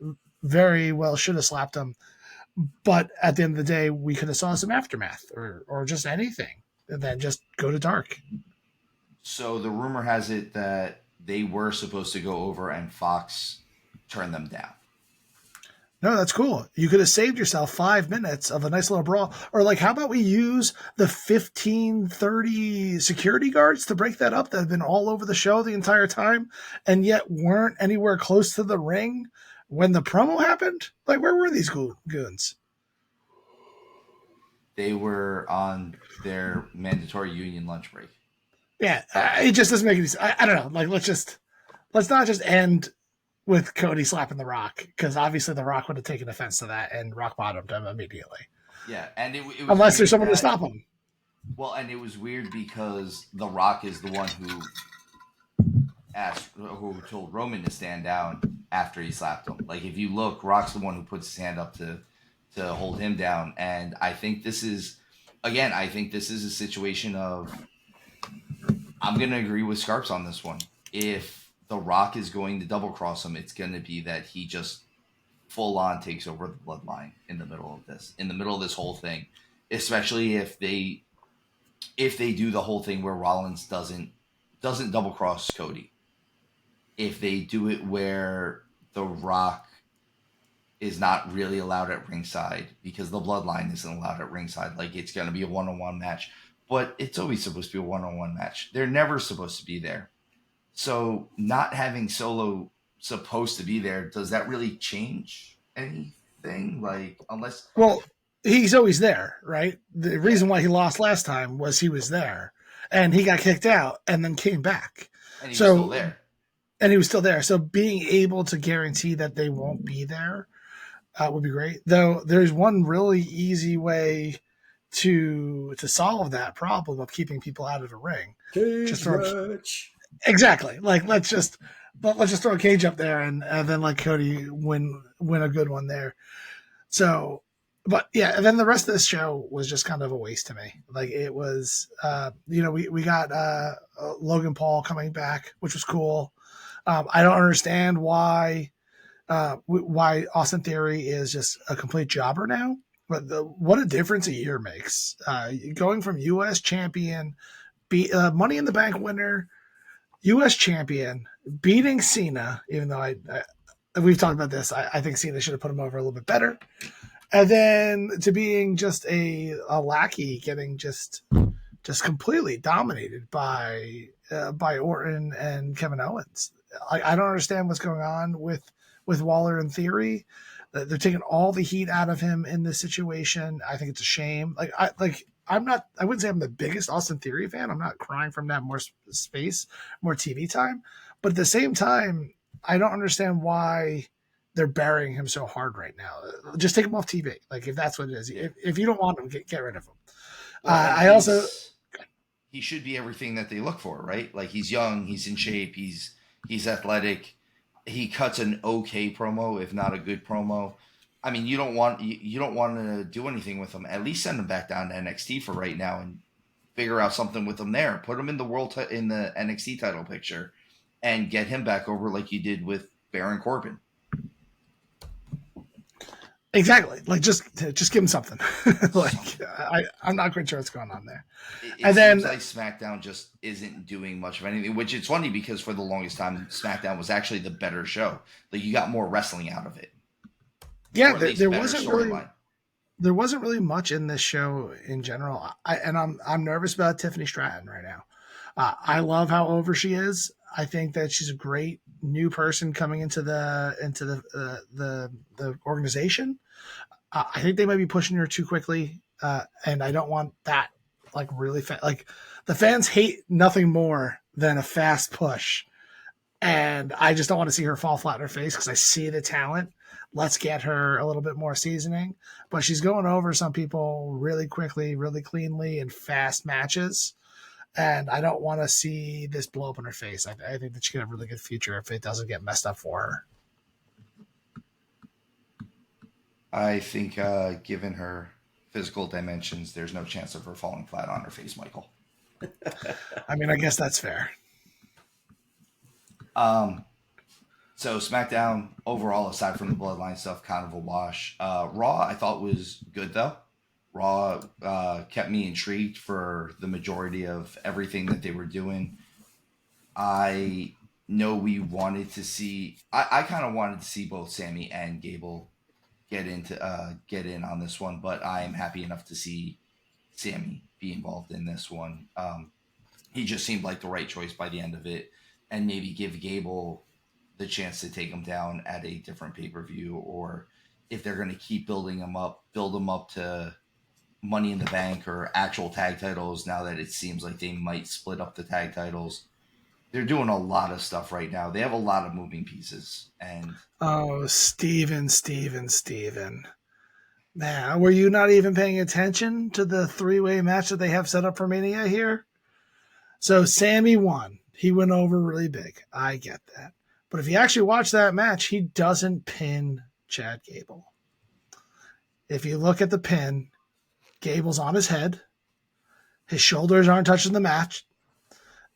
very well should have slapped him. But at the end of the day, we could have saw some aftermath or just anything, and then just go to dark.
So the rumor has it that they were supposed to go over and Fox turned them down.
No, that's cool. You could have saved yourself 5 minutes of a nice little brawl. Or, like, how about we use the 15, 30 security guards to break that up that have been all over the show the entire time and yet weren't anywhere close to the ring when the promo happened? Like, where were these goons?
They were on their mandatory union lunch break.
Yeah, it just doesn't make any sense. I don't know. Like, let's not just end with Cody slapping the Rock, because obviously the Rock would have taken offense to that and rock bottomed him immediately.
Yeah, and it was
unless there's someone to stop him.
Well, and it was weird because the Rock is the one who told Roman to stand down after he slapped him. Like, if you look, Rock's the one who puts his hand up to hold him down, and I think this is a situation of, I'm going to agree with Scarps on this one. If the Rock is going to double cross him, it's going to be that he just full on takes over the bloodline in the middle of this whole thing, especially if they do the whole thing where Rollins doesn't double cross Cody. If they do it where the Rock is not really allowed at ringside because the bloodline isn't allowed at ringside, like, it's going to be a one-on-one match, but it's always supposed to be a one-on-one match. They're never supposed to be there. So not having Solo supposed to be there, does that really change anything? Like, unless...
Well, he's always there, right? The reason why he lost last time was he was there. And he got kicked out and then came back.
And he was still there.
And he was still there. So being able to guarantee that they won't be there would be great. Though there's one really easy way to solve that problem of keeping people out of the ring.
Cage match.
Exactly. Like, let's just throw a cage up there and then let Cody win a good one there. So, but yeah, and then the rest of this show was just kind of a waste to me. Like, it was, we got Logan Paul coming back, which was cool. I don't understand why Austin Theory is just a complete jobber now. But what a difference a year makes. Going from U.S. champion, Money in the Bank winner, U.S. champion, beating Cena, even though we've talked about this, I think Cena should have put him over a little bit better. And then to being just a lackey, getting just completely dominated by Orton and Kevin Owens. I don't understand what's going on with Waller and Theory. They're taking all the heat out of him in this situation. I think it's a shame. I wouldn't say I'm the biggest Austin Theory fan. I'm not crying from that more space, more TV time. But at the same time, I don't understand why they're burying him so hard right now. Just take him off TV. Like, if that's what it is. If you don't want him, get rid of him.
Well, he should be everything that they look for, right? Like, he's young, he's in shape, he's athletic. He cuts an okay promo, if not a good promo. I mean, you don't want to do anything with him. At least send him back down to NXT for right now and figure out something with him there. Put him in the in the NXT title picture and get him back over like you did with Baron Corbin.
Exactly. Like, just give him something. I'm not quite sure what's going on there.
It seems like SmackDown just isn't doing much of anything, which it's funny because for the longest time, SmackDown was actually the better show. Like, you got more wrestling out of it.
Yeah, there wasn't really much in this show in general. I'm nervous about Tiffany Stratton right now. I love how over she is. I think that she's a great new person coming into the organization. I think they might be pushing her too quickly, and I don't want that. Like, really, like, the fans hate nothing more than a fast push, And I just don't want to see her fall flat in her face because I see the talent. Let's get her a little bit more seasoning. But she's going over some people really quickly, really cleanly in fast matches. And I don't want to see this blow up in her face. I think that she could have a really good future if it doesn't get messed up for her.
I think, given her physical dimensions, there's no chance of her falling flat on her face, Michael.
I mean, I guess that's fair.
So SmackDown overall, aside from the Bloodline stuff, kind of a wash. Raw, I thought was good though. Raw kept me intrigued for the majority of everything that they were doing. I know we wanted to see. I kind of wanted to see both Sammy and Gable get in on this one, but I am happy enough to see Sammy be involved in this one. He just seemed like the right choice by the end of it, and maybe give Gable the chance to take him down at a different pay-per-view, or if they're going to keep build him up to Money in the Bank or actual tag titles. Now that it seems like they might split up the tag titles, they're doing a lot of stuff right now. They have a lot of moving pieces, and
Steven. Man, were you not even paying attention to the three-way match that they have set up for Mania here? So Sammy won. He went over really big. I get that. But if you actually watch that match, he doesn't pin Chad Gable. If you look at the pin, Gable's on his head. His shoulders aren't touching the match.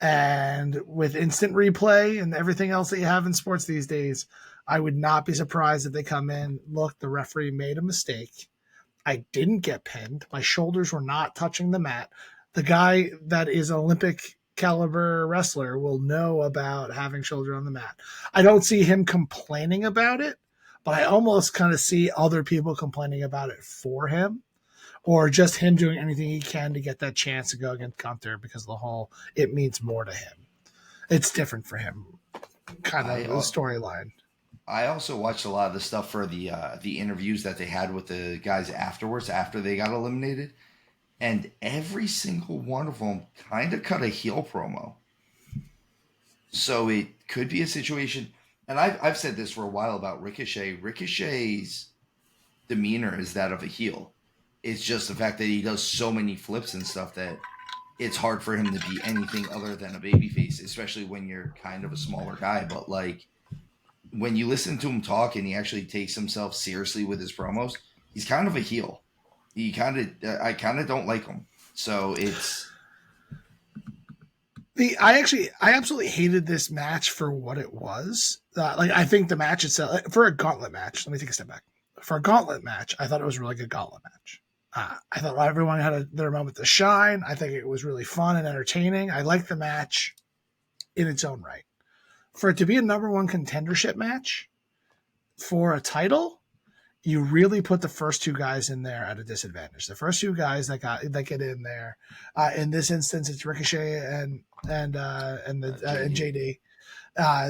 And with instant replay and everything else that you have in sports these days, I would not be surprised if they come in, look, the referee made a mistake. I didn't get pinned. My shoulders were not touching the mat. The guy that is an Olympic caliber wrestler will know about having shoulder on the mat. I don't see him complaining about it, but I almost kind of see other people complaining about it for him, or just him doing anything he can to get that chance to go against Gunther because of the whole, it means more to him. It's different for him, kind of the storyline.
I also watched a lot of the stuff for the interviews that they had with the guys afterwards, after they got eliminated. And every single one of them kind of cut a heel promo. So it could be a situation, and I've said this for a while about Ricochet. Ricochet's demeanor is that of a heel. It's just the fact that he does so many flips and stuff that it's hard for him to be anything other than a babyface, especially when you're kind of a smaller guy. But like, when you listen to him talk and he actually takes himself seriously with his promos, he's kind of a heel. I kind of don't like him. So it's
I absolutely hated this match for what it was. I think the match itself, for a gauntlet match, let me take a step back. For a gauntlet match, I thought it was a really good gauntlet match. I thought everyone had their moment to shine. I think it was really fun and entertaining. I liked the match in its own right. For it to be a number one contendership match for a title, you really put the first two guys in there at a disadvantage. The first two guys that get in there, in this instance, it's Ricochet and JD.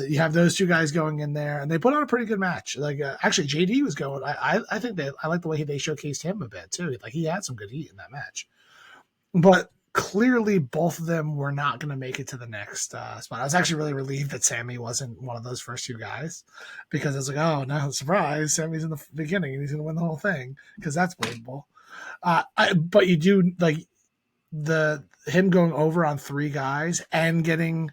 You have those two guys going in there, and they put on a pretty good match. Actually, JD was going. I think I like the way they showcased him a bit too. Like, he had some good heat in that match, but clearly both of them were not going to make it to the next spot. I was actually really relieved that Sammy wasn't one of those first two guys, because I was like, oh no, surprise, Sammy's in the beginning and he's going to win the whole thing, because that's believable. But you do like him going over on three guys and getting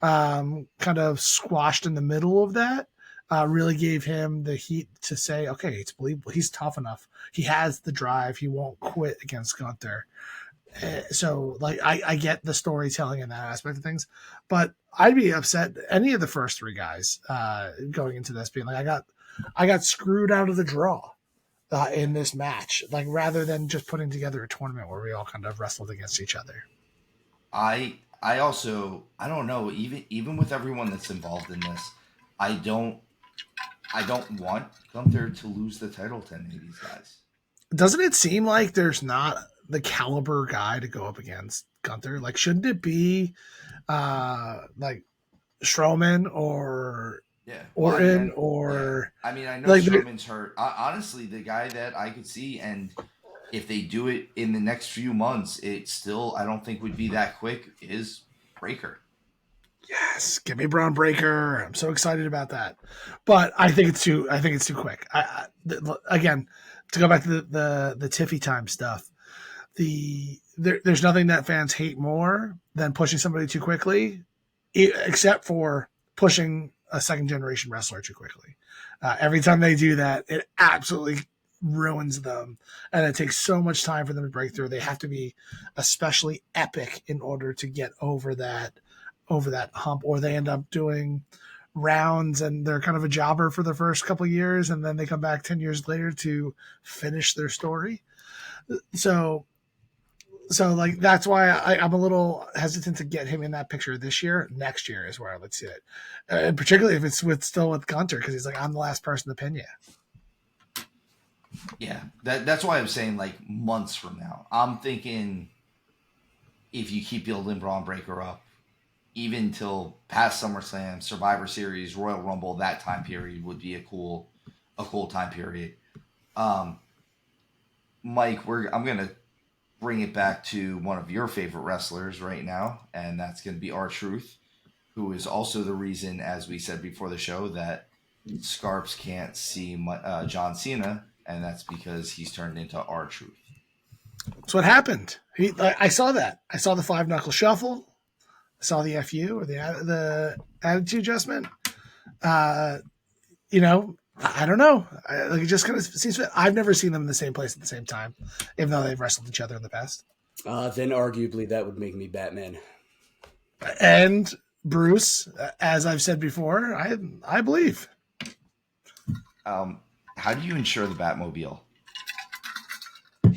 kind of squashed in the middle of that. Really gave him the heat to say, okay, it's believable. He's tough enough. He has the drive. He won't quit against Gunther. So, like, I get the storytelling in that aspect of things, but I'd be upset any of the first three guys going into this being like, I got screwed out of the draw in this match, like, rather than just putting together a tournament where we all kind of wrestled against each other.
I don't know, even with everyone that's involved in this, I don't want Gunther to lose the title to any of these guys.
Doesn't it seem like there's not the caliber guy to go up against Gunther? Like, shouldn't it be like Strowman or Orton?
I know like, Strowman's hurt. Honestly, the guy that I could see, and if they do it in the next few months, it still, I don't think would be that quick, is Breakker.
Yes, give me Braun Breaker. I'm so excited about that. But I think it's too. I think it's too quick. Again, to go back to the Tiffy time stuff. There's nothing that fans hate more than pushing somebody too quickly, except for pushing a second generation wrestler too quickly. Every time they do that, it absolutely ruins them, and it takes so much time for them to break through. They have to be especially epic in order to get over that hump, or they end up doing rounds and they're kind of a jobber for the first couple of years, and then they come back 10 years later to finish their story. So like that's why I'm a little hesitant to get him in that picture this year. Next year is where I would see it, and particularly if it's still with Gunter, because he's like, I'm the last person to pin you.
Yeah, that's why I'm saying like months from now. I'm thinking if you keep building Braun Breaker up, even till past SummerSlam, Survivor Series, Royal Rumble, that time period would be a cool time period. Mike, I'm gonna bring it back to one of your favorite wrestlers right now, and that's gonna be R-Truth, who is also the reason, as we said before the show, that Scarps can't see John Cena, and that's because he's turned into R-Truth.
That's what happened. I saw that. I saw the 5-knuckle shuffle. I saw the FU, or the attitude adjustment. You know, I don't know. Like, it just kind of seems. I've never seen them in the same place at the same time, even though they've wrestled each other in the past.
Then arguably that would make me Batman.
And Bruce, as I've said before, I believe.
How do you insure the Batmobile?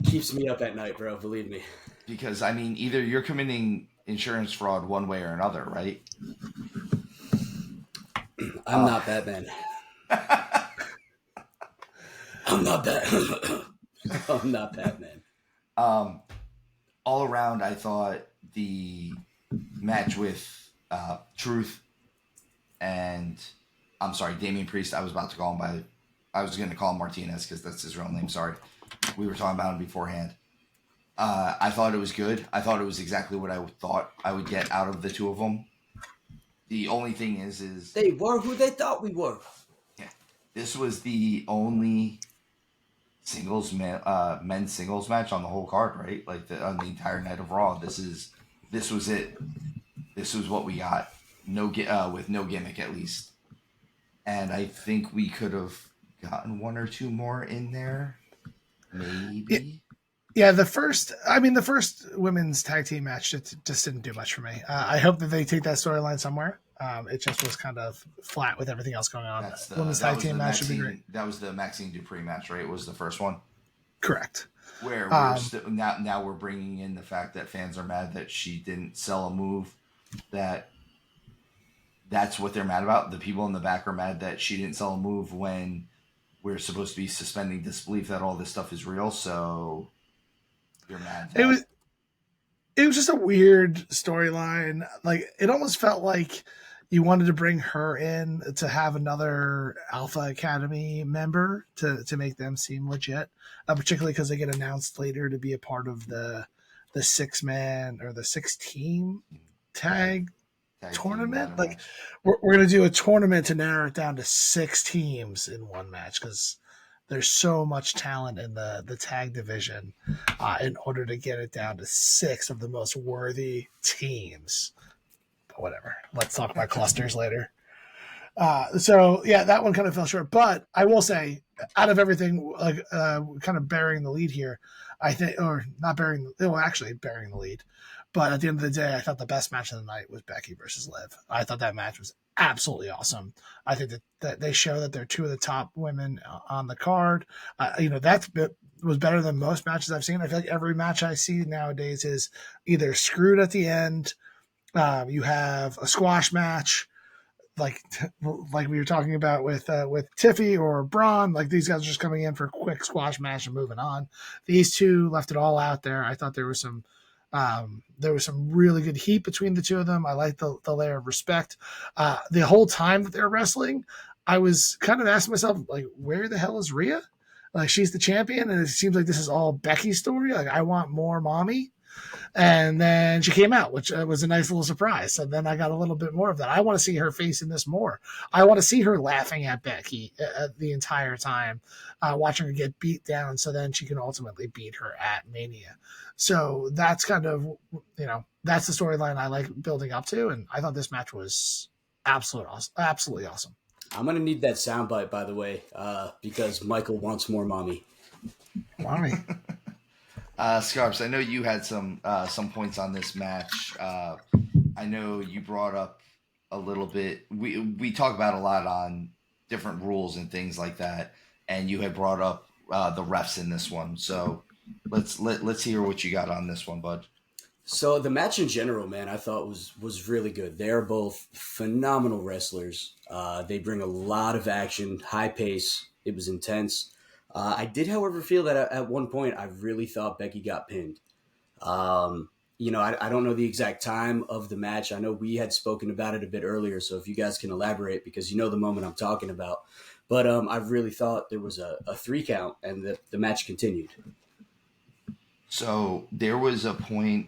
Keeps me up at night, bro. Believe me.
Because I mean, either you're committing insurance fraud one way or another, right?
I'm not Batman. I'm not Batman. I'm not Batman.
All around, I thought the match with Truth and Damian Priest. I was going to call him Martinez because that's his real name. Sorry, we were talking about him beforehand. I thought it was good. I thought it was exactly what I thought I would get out of the two of them. The only thing is
they were who they thought we were.
Yeah, this was the only men's singles match on the whole card, right? Like on the entire night of Raw. This was it. This was what we got. With no gimmick at least. And I think we could have gotten one or two more in there, maybe.
Yeah, the first women's tag team match just didn't do much for me. I hope that they take that storyline somewhere. It just was kind of flat with everything else going on. Women's tag team match would be great.
That was the Maxine Dupree match, right? It was the first one.
Correct.
Where now we're bringing in the fact that fans are mad that she didn't sell a move. That's what they're mad about. The people in the back are mad that she didn't sell a move when we're supposed to be suspending disbelief that all this stuff is real. So you're mad.
It was just a weird storyline. Like, it almost felt like you wanted to bring her in to have another Alpha Academy member to make them seem legit, particularly because they get announced later to be a part of the 6-man or the 6-team tag tournament. Like, we're going to do a tournament to narrow it down to 6 teams in one match because there's so much talent in the tag division in order to get it down to 6 of the most worthy teams. But whatever. Let's talk about clusters later. So yeah, that one kind of fell short. But I will say, out of everything, like kind of bearing the lead here, I think, or not bearing, well, actually bearing the lead. But at the end of the day, I thought the best match of the night was Becky versus Liv. I thought that match was absolutely awesome. I think that they show that they're two of the top women on the card. That was better than most matches I've seen. I feel like every match I see nowadays is either screwed at the end. You have a squash match, like we were talking about with Tiffy or Braun. Like, these guys are just coming in for a quick squash match and moving on. These two left it all out there. I thought there was some really good heat between the two of them. I liked the layer of respect. The whole time that they were wrestling, I was kind of asking myself, like, where the hell is Rhea? Like she's the champion, and it seems like this is all Becky's story. Like I want more mommy. And then she came out, which was a nice little surprise. So then I got a little bit more of that. I want to see her face in this more. I want to see her laughing at Becky the entire time, watching her get beat down, so then she can ultimately beat her at Mania. So that's kind of, that's the storyline I like building up to, and I thought this match was absolutely awesome.
I'm gonna need that soundbite, by the way, because Michael wants more mommy.
Mommy.
Scarps, I know you had some points on this match. I know you brought up a little bit. We talk about a lot on different rules and things like that, and you had brought up the refs in this one. So let's hear what you got on this one, bud.
So the match in general, man, I thought was really good. They're both phenomenal wrestlers. They bring a lot of action, high pace. It was intense. I did, however, feel that at one point I really thought Becky got pinned. I don't know the exact time of the match. I know we had spoken about it a bit earlier, so if you guys can elaborate, because you know the moment I'm talking about. But I really thought there was a 3 count and the match continued.
So there was a point,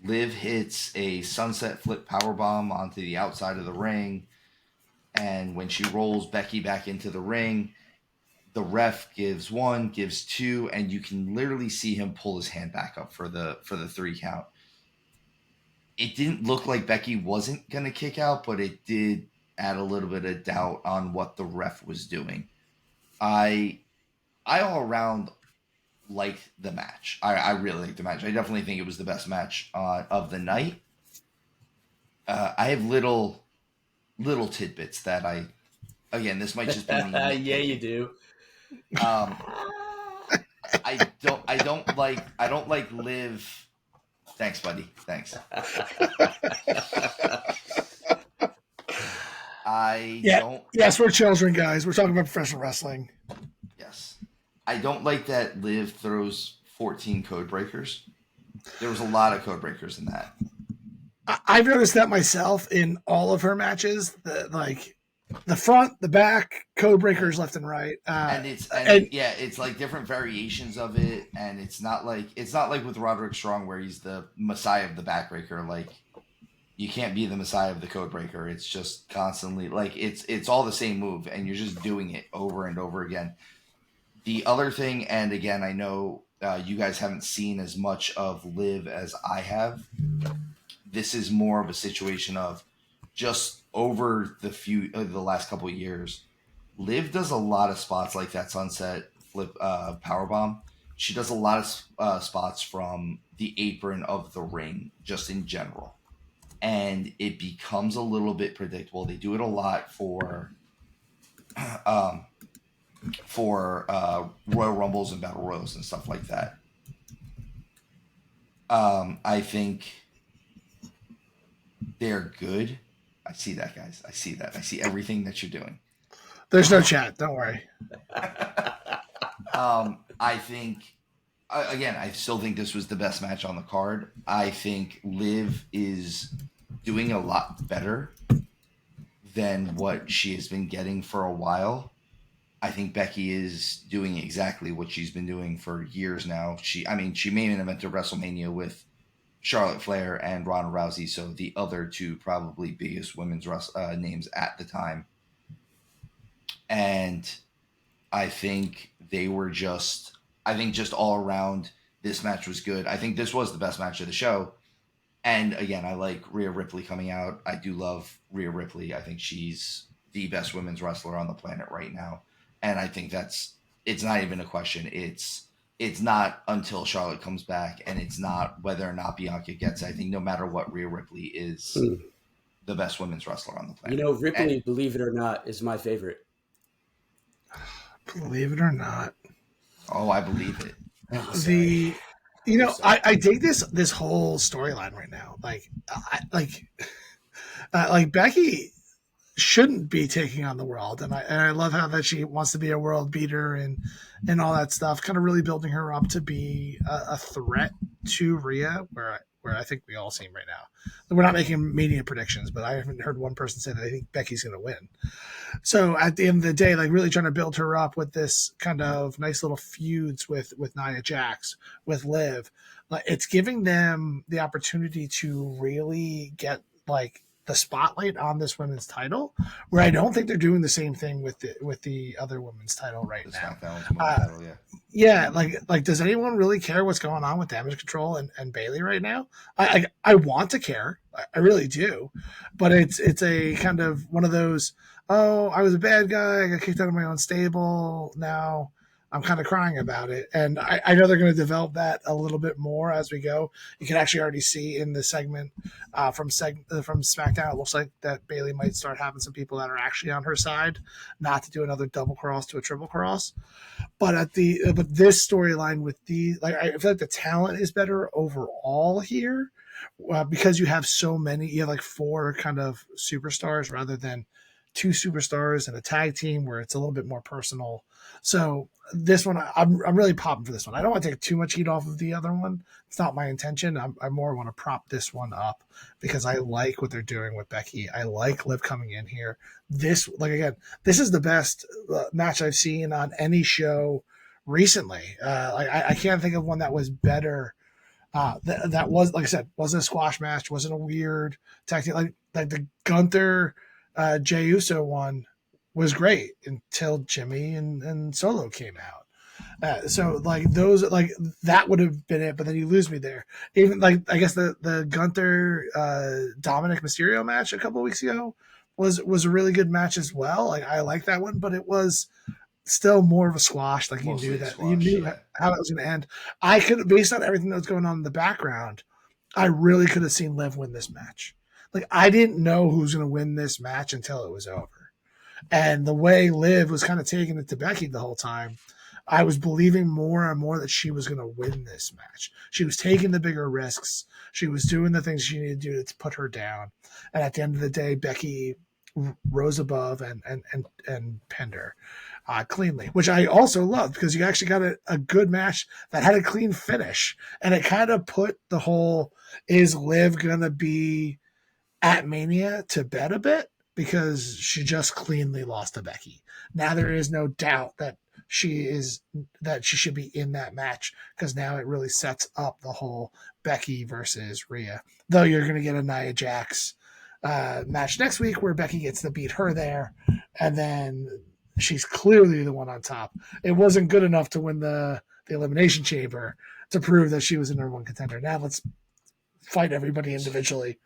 Liv hits a sunset flip powerbomb onto the outside of the ring, and when she rolls Becky back into the ring, the ref gives 1, gives 2, and you can literally see him pull his hand back up for the 3 count. It didn't look like Becky wasn't going to kick out, but it did add a little bit of doubt on what the ref was doing. I all around liked the match. I really liked the match. I definitely think it was the best match of the night. I have little tidbits that again, this might just be me.
Yeah, you do.
I don't like Liv. Thanks, buddy. Thanks.
Yes, we're children, guys. We're talking about professional wrestling.
Yes. I don't like that Liv throws 14 code breakers. There was a lot of code breakers in that.
I've noticed that myself in all of her matches. The front, the back, code breakers left and right,
it's like different variations of it, and it's not like with Roderick Strong where he's the messiah of the backbreaker. Like you can't be the messiah of the code breaker. It's just constantly like it's all the same move, and you're just doing it over and over again. The other thing, and again, I know you guys haven't seen as much of Liv as I have. This is more of a situation of just over the last couple of years, Liv does a lot of spots like that sunset flip powerbomb. She does a lot of spots from the apron of the ring, just in general, and it becomes a little bit predictable. They do it a lot for Royal Rumbles and Battle Royals and stuff like that. I think they're good. I see that, guys. I see that. I see everything that you're doing.
There's no chat. Don't worry.
I think, again, I still think this was the best match on the card. I think Liv is doing a lot better than what she has been getting for a while. I think Becky is doing exactly what she's been doing for years now. She main evented WrestleMania with Charlotte Flair and Ronda Rousey, so the other two probably biggest women's names at the time. And I think just all around, this match was good. I think this was the best match of the show. And again, I like Rhea Ripley coming out. I do love Rhea Ripley. I think she's the best women's wrestler on the planet right now. And I think it's not even a question. It's not until Charlotte comes back, and it's not whether or not Bianca gets it. I think no matter what, Rhea Ripley is the best women's wrestler on the planet.
Ripley, believe it or not, is my favorite.
Believe it or not.
Oh, I believe it.
I dig this whole storyline right now. Like Becky shouldn't be taking on the world, and I love how that she wants to be a world beater and all that stuff, kind of really building her up to be a threat to Rhea, where where I think we all seem right now. We're not making media predictions, but I haven't heard one person say that I think Becky's going to win. So at the end of the day, like really trying to build her up with this kind of nice little feuds with Nia Jax, with Liv, like it's giving them the opportunity to really get like the spotlight on this women's title, where I don't think they're doing the same thing with the other women's title right
The
now.
SmackDown Women's title, yeah.
Yeah, like does anyone really care what's going on with Damage Control and Bailey right now? I want to care, I really do, but it's a kind of one of those. Oh, I was a bad guy. I got kicked out of my own stable. Now I'm kind of crying about it, and I know they're going to develop that a little bit more as we go. You can actually already see in the segment from SmackDown, it looks like that Bailey might start having some people that are actually on her side, not to do another double cross to a triple cross. But this storyline with I feel like the talent is better overall here because you have so many. You have like 4 kind of superstars rather than 2 superstars and a tag team where it's a little bit more personal. So this one, I'm really popping for this one. I don't want to take too much heat off of the other one. It's not my intention. I more want to prop this one up because I like what they're doing with Becky. I like Liv coming in here. This is the best match I've seen on any show recently. I can't think of one that was better. That was, like I said, wasn't a squash match, wasn't a weird tag team like the Gunther Jey Uso one was great until Jimmy and Solo came out. So like those, like that would have been it, but then you lose me there. Even like I guess the Gunther Dominic Mysterio match a couple of weeks ago was a really good match as well. Like I like that one, but it was still more of a squash. Like
Mostly
you knew
yeah.
how it was going to end. I could, based on everything that was going on in the background, I really could have seen Liv win this match. Like I didn't know who was going to win this match until it was over. And the way Liv was kind of taking it to Becky the whole time, I was believing more and more that she was going to win this match. She was taking the bigger risks. She was doing the things she needed to do to put her down. And at the end of the day, Becky rose above and pinned her cleanly, which I also loved because you actually got a good match that had a clean finish. And it kind of put the whole, is Liv going to be at Mania to bed a bit, because she just cleanly lost to Becky. Now there is no doubt that she should be in that match, because now it really sets up the whole Becky versus Rhea. Though you're going to get a Nia Jax match next week where Becky gets to beat her there, and then she's clearly the one on top. It wasn't good enough to win the Elimination Chamber to prove that she was a number 1 contender. Now let's fight everybody individually.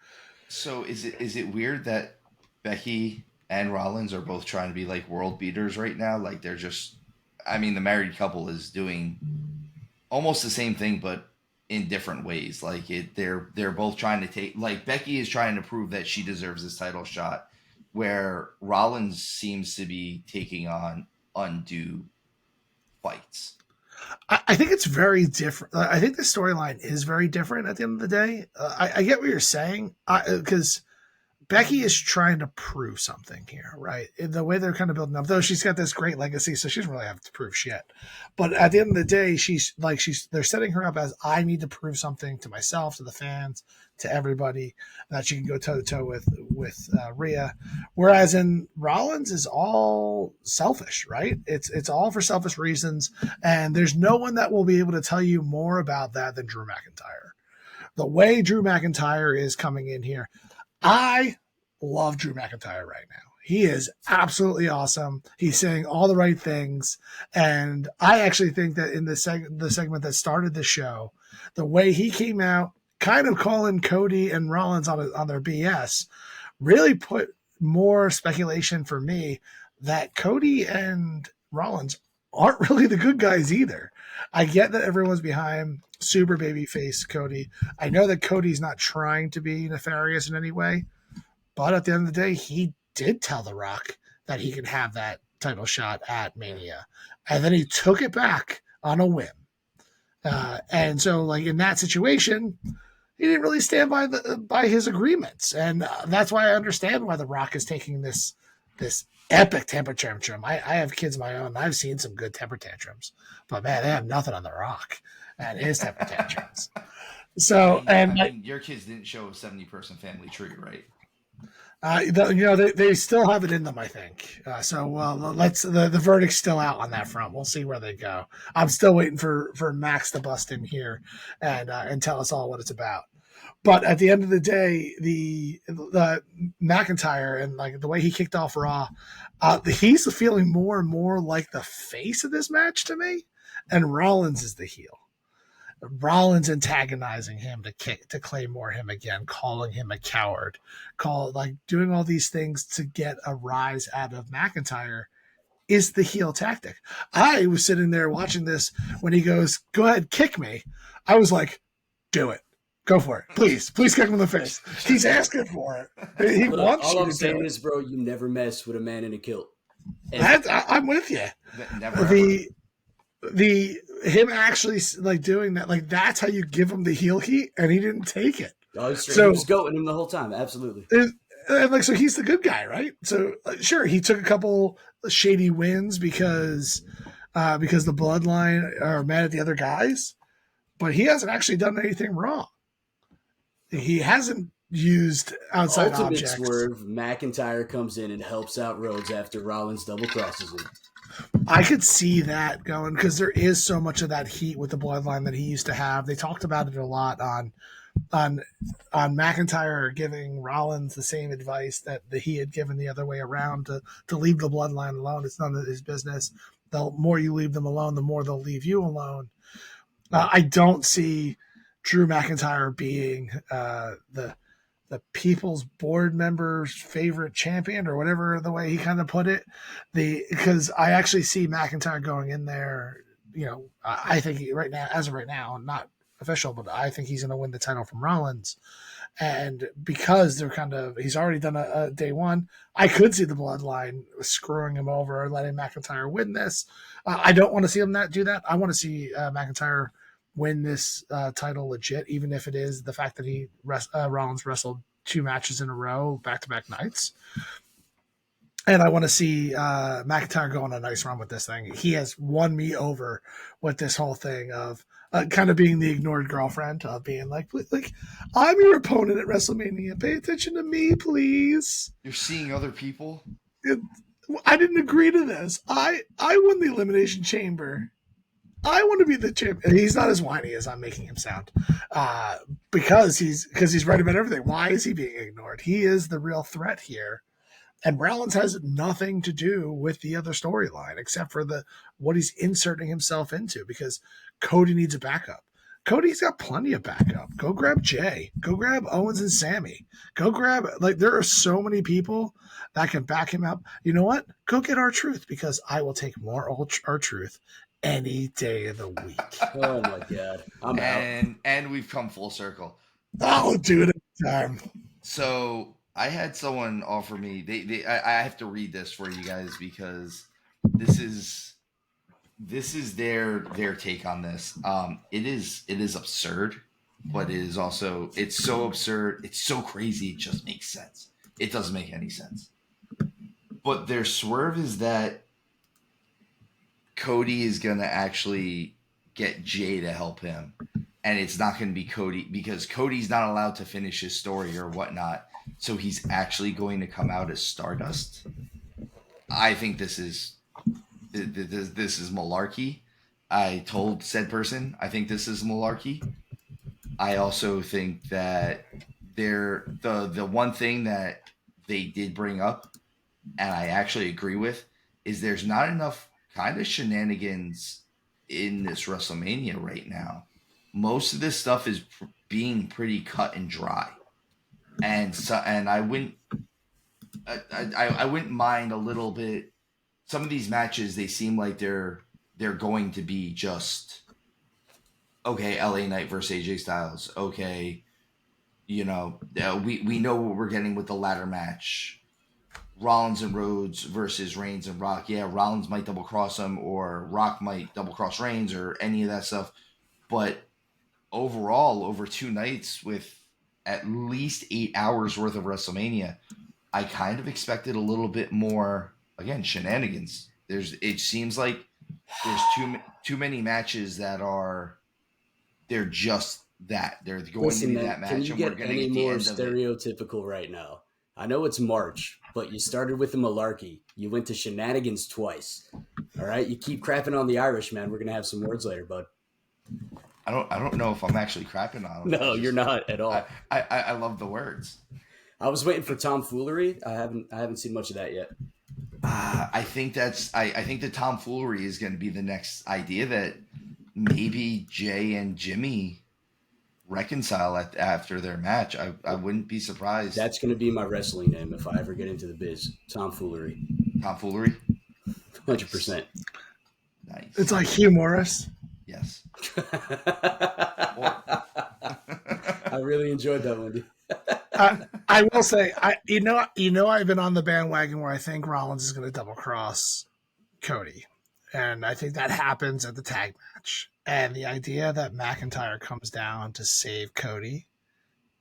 So is it weird that Becky and Rollins are both trying to be like world beaters right now? Like they're just, I mean, the married couple is doing almost the same thing, but in different ways. Like they're both trying to take, like Becky is trying to prove that she deserves this title shot, where Rollins seems to be taking on undue fights.
I think it's very different. I think the storyline is very different at the end of the day. I get what you're saying, because Becky is trying to prove something here, right? In the way they're kind of building up, though she's got this great legacy, so she doesn't really have to prove shit. But at the end of the day, they're setting her up as, I need to prove something to myself, to the fans, to everybody, that she can go toe to toe with Rhea. Whereas in Rollins is all selfish, right? It's all for selfish reasons, and there's no one that will be able to tell you more about that than Drew McIntyre. The way Drew McIntyre is coming in here, I love Drew McIntyre right now. He is absolutely awesome. He's saying all the right things. And I actually think that in the segment that started the show, the way he came out, kind of calling Cody and Rollins on their BS, really put more speculation for me that Cody and Rollins aren't really the good guys either. I get that everyone's behind super babyface Cody. I know that Cody's not trying to be nefarious in any way, but at the end of the day, he did tell The Rock that he could have that title shot at Mania, and then he took it back on a whim. And so, like in that situation, he didn't really stand by his agreements, and that's why I understand why The Rock is taking this epic temper tantrum. I have kids of my own. I've seen some good temper tantrums, but man, they have nothing on The Rock and his temper tantrums. So,
I
and
mean, your kids didn't show a 70-person family tree, right?
they still have it in them, I think. So let's the verdict's still out on that front. We'll see where they go. I'm still waiting for Max to bust in here and tell us all what it's about. But at the end of the day, the McIntyre and like the way he kicked off Raw, he's feeling more and more like the face of this match to me, and Rollins is the heel. Rollins antagonizing him to claymore him again, calling him a coward, doing all these things to get a rise out of McIntyre is the heel tactic. I was sitting there watching this when he goes, "Go ahead, kick me." I was like, "Do it. Go for it. Please kick him in the face." He's asking for it. He
Look,
wants
all
you
I'm
to do
saying
it.
is, bro, you never mess with a man in a kilt. Ever.
I'm with you.
Never
The the him actually like doing that, like that's how you give him the heel heat, and he didn't take it.
He
So
was goating him the whole time. Absolutely.
and like so he's the good guy, right? So sure, he took a couple shady wins because the bloodline are mad at the other guys, but he hasn't actually done anything wrong. He hasn't used outside
Ultimate
objects.
swerve, McIntyre comes in and helps out Rhodes after Rollins double crosses him.
I could see that going because there is so much of that heat with the bloodline that he used to have. They talked about it a lot on McIntyre giving Rollins the same advice that he had given the other way around to leave the bloodline alone. It's none of his business. The more you leave them alone, the more they'll leave you alone. I don't see Drew McIntyre being the people's board member's favorite champion or whatever the way he kind of put it. Because I actually see McIntyre going in there. I think right now, as of right now, not official, but I think he's going to win the title from Rollins. And because he's already done a day one, I could see the bloodline screwing him over and letting McIntyre win this. I don't want to see him do that. I want to see McIntyre win this title legit, even if it is the fact that Rollins wrestled 2 matches in a row, back-to-back nights. And I want to see McIntyre go on a nice run with this thing. He has won me over with this whole thing of kind of being the ignored girlfriend, of being like, I'm your opponent at WrestleMania. Pay attention to me, please.
You're seeing other people.
I didn't agree to this. I won the Elimination Chamber. I want to be the champion. He's not as whiny as I'm making him sound, because he's right about everything. Why is he being ignored? He is the real threat here. And Rollins has nothing to do with the other storyline except for what he's inserting himself into, because Cody needs a backup. Cody's got plenty of backup. Go grab Jay. Go grab Owens and Sammy. Go grab, there are so many people that can back him up. You know what? Go get R-Truth, because I will take more R-Truth any day of the week.
Oh my God. I'm out.
And we've come full circle.
I'll do it anytime.
So I had someone offer me. I have to read this for you guys because this is their take on this. It is absurd, but it's so absurd. It's so crazy. It just makes sense. It doesn't make any sense. But their swerve is that Cody is gonna actually get Jay to help him, and it's not going to be Cody because Cody's not allowed to finish his story or whatnot. So he's actually going to come out as Stardust. I think this is malarkey. I told said person I think this is malarkey. I also think that the one thing that they did bring up, and I actually agree with, is there's not enough kind of shenanigans in this WrestleMania right now. Most of this stuff is being pretty cut and dry, and I wouldn't mind a little bit. Some of these matches, they seem like they're going to be just okay. LA Knight versus AJ Styles. Okay, we know what we're getting with the ladder match. Rollins and Rhodes versus Reigns and Rock. Yeah, Rollins might double cross him, or Rock might double cross Reigns, or any of that stuff. But overall, over 2 nights with at least 8 hours worth of WrestleMania, I kind of expected a little bit more. Again, shenanigans. It seems like there's too many matches that they're just that. There's going to
Listen,
be
man,
that
can
match,
you
and we're
get
going to
any
get the
more
end of it.
stereotypical right now? I know it's March, but you started with the malarkey. You went to shenanigans twice. All right, you keep crapping on the Irish, man. We're gonna have some words later, bud.
I don't know if I'm actually crapping on them.
No, you're not at all.
I love the words.
I was waiting for tomfoolery. I haven't seen much of that yet.
I think I think the tomfoolery is going to be the next idea, that maybe Jay and Jimmy reconcile after their match. I wouldn't be surprised.
That's gonna be my wrestling name if I ever get into the biz. Tomfoolery,
Tomfoolery.
100%.
Nice.
It's like Hugh Morris.
Yes.
I really enjoyed that one, dude.
I will say, I've been on the bandwagon where I think Rollins is going to double cross Cody, and I think that happens at the tag match. And the idea that McIntyre comes down to save Cody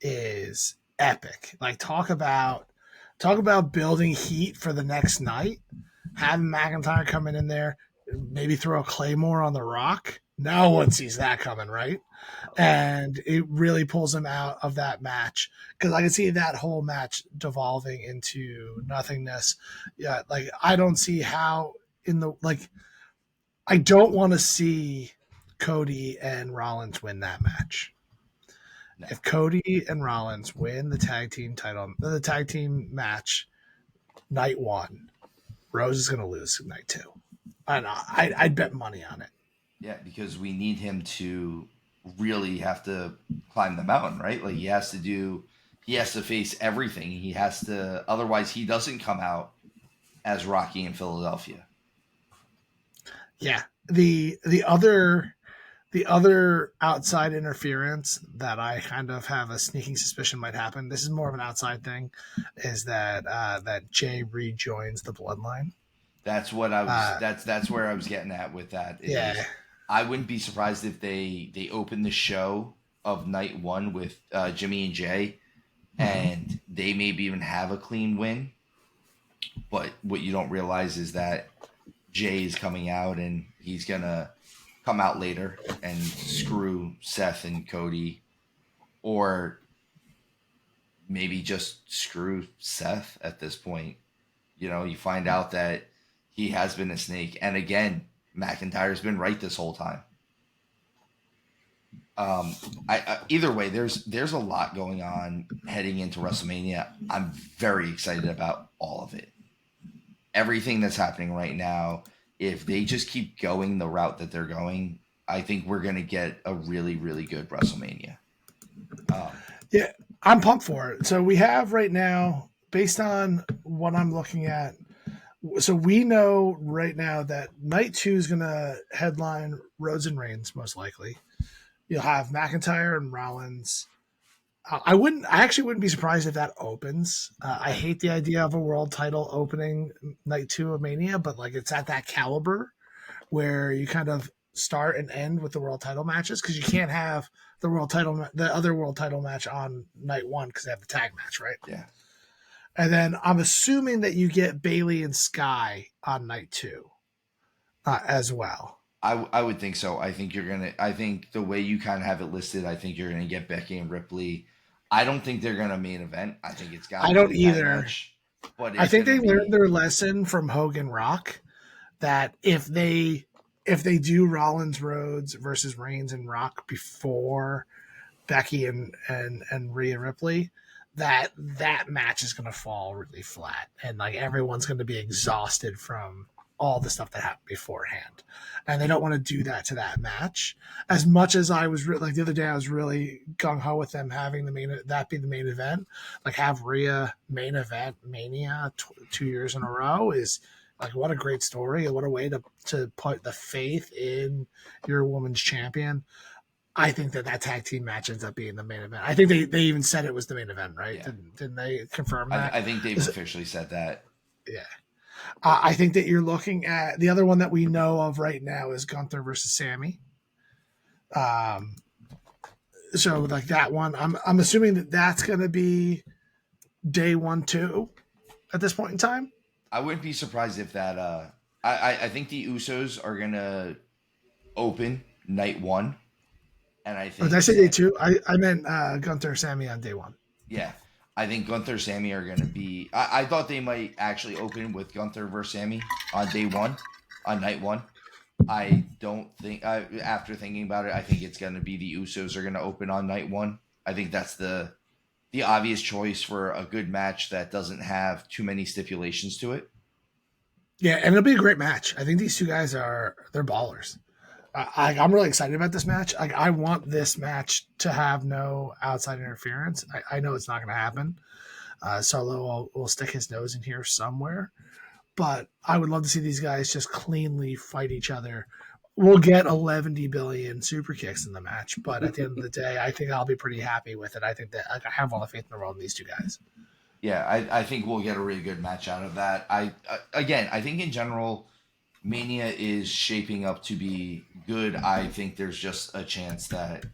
is epic. Like talk about building heat for the next night. Having McIntyre coming in there, maybe throw a Claymore on the Rock. No one sees that coming, right? And it really pulls him out of that match, because I can see that whole match devolving into nothingness. Yeah, like I don't see how I don't want to see Cody and Rollins win that match.
No.
If Cody and Rollins win the tag team match night one, Rose is going to lose night two. And I'd bet money on it.
Yeah, because we need him to really have to climb the mountain, right? Like he has to face everything. He has to, otherwise he doesn't come out as Rocky in Philadelphia.
Yeah. The other outside interference that I kind of have a sneaking suspicion might happen, this is more of an outside thing, is that Jay rejoins the bloodline.
That's what I was. That's where I was getting at with that.
Yeah.
I wouldn't be surprised if they open the show of night one with Jimmy and Jay, and they maybe even have a clean win. But what you don't realize is that Jay is coming out, and he's gonna come out later and screw Seth and Cody, or maybe just screw Seth at this point. You know, you find out that he has been a snake, and again, McIntyre's been right this whole time. Either way, there's a lot going on heading into WrestleMania. I'm very excited about all of it. Everything that's happening right now, if they just keep going the route that they're going, I think we're going to get a really, really good WrestleMania.
Yeah, I'm pumped for it. So we have right now, based on what I'm looking at, so we know right now that night two is going to headline Rhodes and Reigns, most likely. You'll have McIntyre and Rollins. I actually wouldn't be surprised if that opens. I hate the idea of a world title opening night two of Mania, but like it's at that caliber where you kind of start and end with the world title matches, because you can't have the other world title match on night one because they have the tag match, right?
Yeah.
And then I'm assuming that you get Bayley and Sky on night two as well.
I would think so. I think the way you kind of have it listed, I think you're gonna get Becky and Ripley. I don't think they're gonna main event. I think it's got.
I don't either.
Match, but
I think they learned their lesson from Hogan Rock, that if they do Rollins Rhodes versus Reigns and Rock before Becky and Rhea Ripley, that match is going to fall really flat, and like everyone's going to be exhausted from all the stuff that happened beforehand, and they don't want to do that to that match. As much as I was like the other day, I was really gung ho with them having that be the main event, like have Rhea main event Mania 2 years in a row is like, what a great story, and what a way to put the faith in your woman's champion. I think that tag team match ends up being the main event. I think they even said it was the main event, right?
Yeah.
Didn't they confirm that?
I think they've officially said that.
Yeah. I think that you're looking at the other one that we know of right now is Gunther versus Sammy. So like that one, I'm assuming that that's going to be day 1, 2 at this point in time.
I wouldn't be surprised if that. I think the Usos are gonna open night one, And I
Oh, did
think
I say day two? I meant Gunther Sammy on day one.
yeah, I think Gunther Sammy are going to be. I thought they might actually open with Gunther versus Sammy on day one, on night one. I don't think. After thinking about it, I think it's going to be the Usos are going to open on night one. I think that's the obvious choice for a good match that doesn't have too many stipulations to it.
Yeah, and it'll be a great match. I think these two guys they're ballers. I'm really excited about this match. I want this match to have no outside interference. I know it's not going to happen. Solo will stick his nose in here somewhere, but I would love to see these guys just cleanly fight each other. We'll get 11 billion super kicks in the match, but at the end of the day, I think I'll be pretty happy with it. I think that I have all the faith in the world in these two guys.
Yeah, I think we'll get a really good match out of that. I think in general, Mania is shaping up to be good. I think there's just a chance that,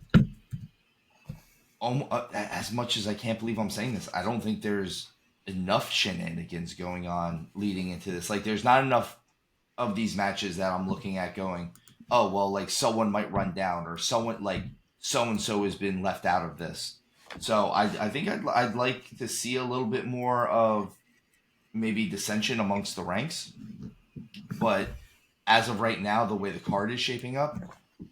as much as I can't believe I'm saying this, I don't think there's enough shenanigans going on leading into this. Like, there's not enough of these matches that I'm looking at going, oh well, like someone might run down or someone like so and so has been left out of this. So I think I'd like to see a little bit more of maybe dissension amongst the ranks. But as of right now, the way the card is shaping up,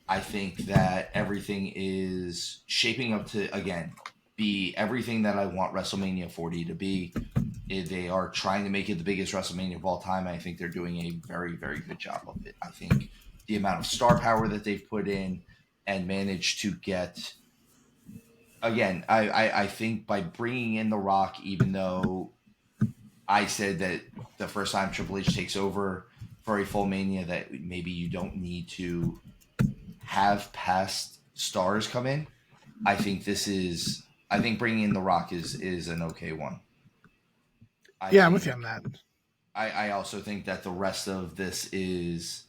I think that everything is shaping up to again be everything that I want WrestleMania 40 to be. They are trying to make it the biggest WrestleMania of all time. I think they're doing a very, very good job of it. I think the amount of star power that they've put in and managed to get. Again, I think by bringing in The Rock, even though I said that the first time Triple H takes over for a full Mania, that maybe you don't need to have past stars come in. I think this is. I think bringing in The Rock is an okay one.
Yeah, I'm with you on that.
I also think that the rest of this is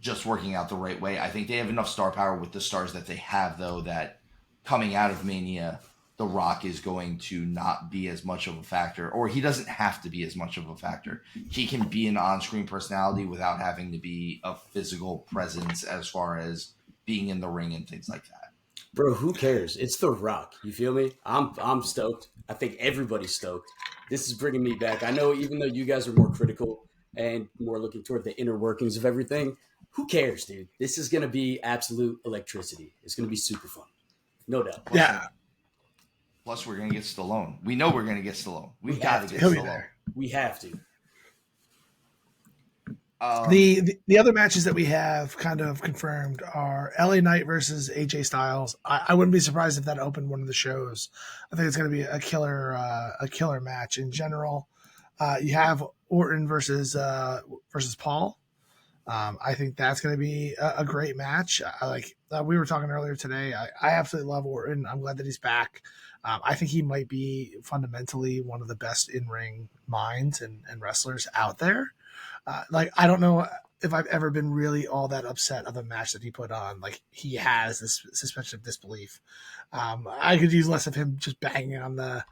just working out the right way. I think they have enough star power with the stars that they have, though, that coming out of Mania, The Rock is going to not be as much of a factor, or he doesn't have to be as much of a factor. He can be an on-screen personality without having to be a physical presence as far as being in the ring and things like that.
Bro, who cares? It's The Rock. You feel me? I'm stoked. I think everybody's stoked. This is bringing me back. I know even though you guys are more critical and more looking toward the inner workings of everything, who cares, dude? This is going to be absolute electricity. It's going to be super fun. No doubt.
Yeah,
Plus, we're going to get Stallone. We know we're going to get Stallone. We've got to get
he'll be
Stallone.
there.
We have to.
The other matches that we have kind of confirmed are LA Knight versus AJ Styles. I wouldn't be surprised if that opened one of the shows. I think it's going to be a killer match in general. You have Orton versus Paul. I think that's going to be a great match. We were talking earlier today. I absolutely love Orton. I'm glad that he's back. I think he might be fundamentally one of the best in ring minds and wrestlers out there. I don't know if I've ever been really all that upset of a match that he put on. Like, he has this suspension of disbelief. I could use less of him just banging on the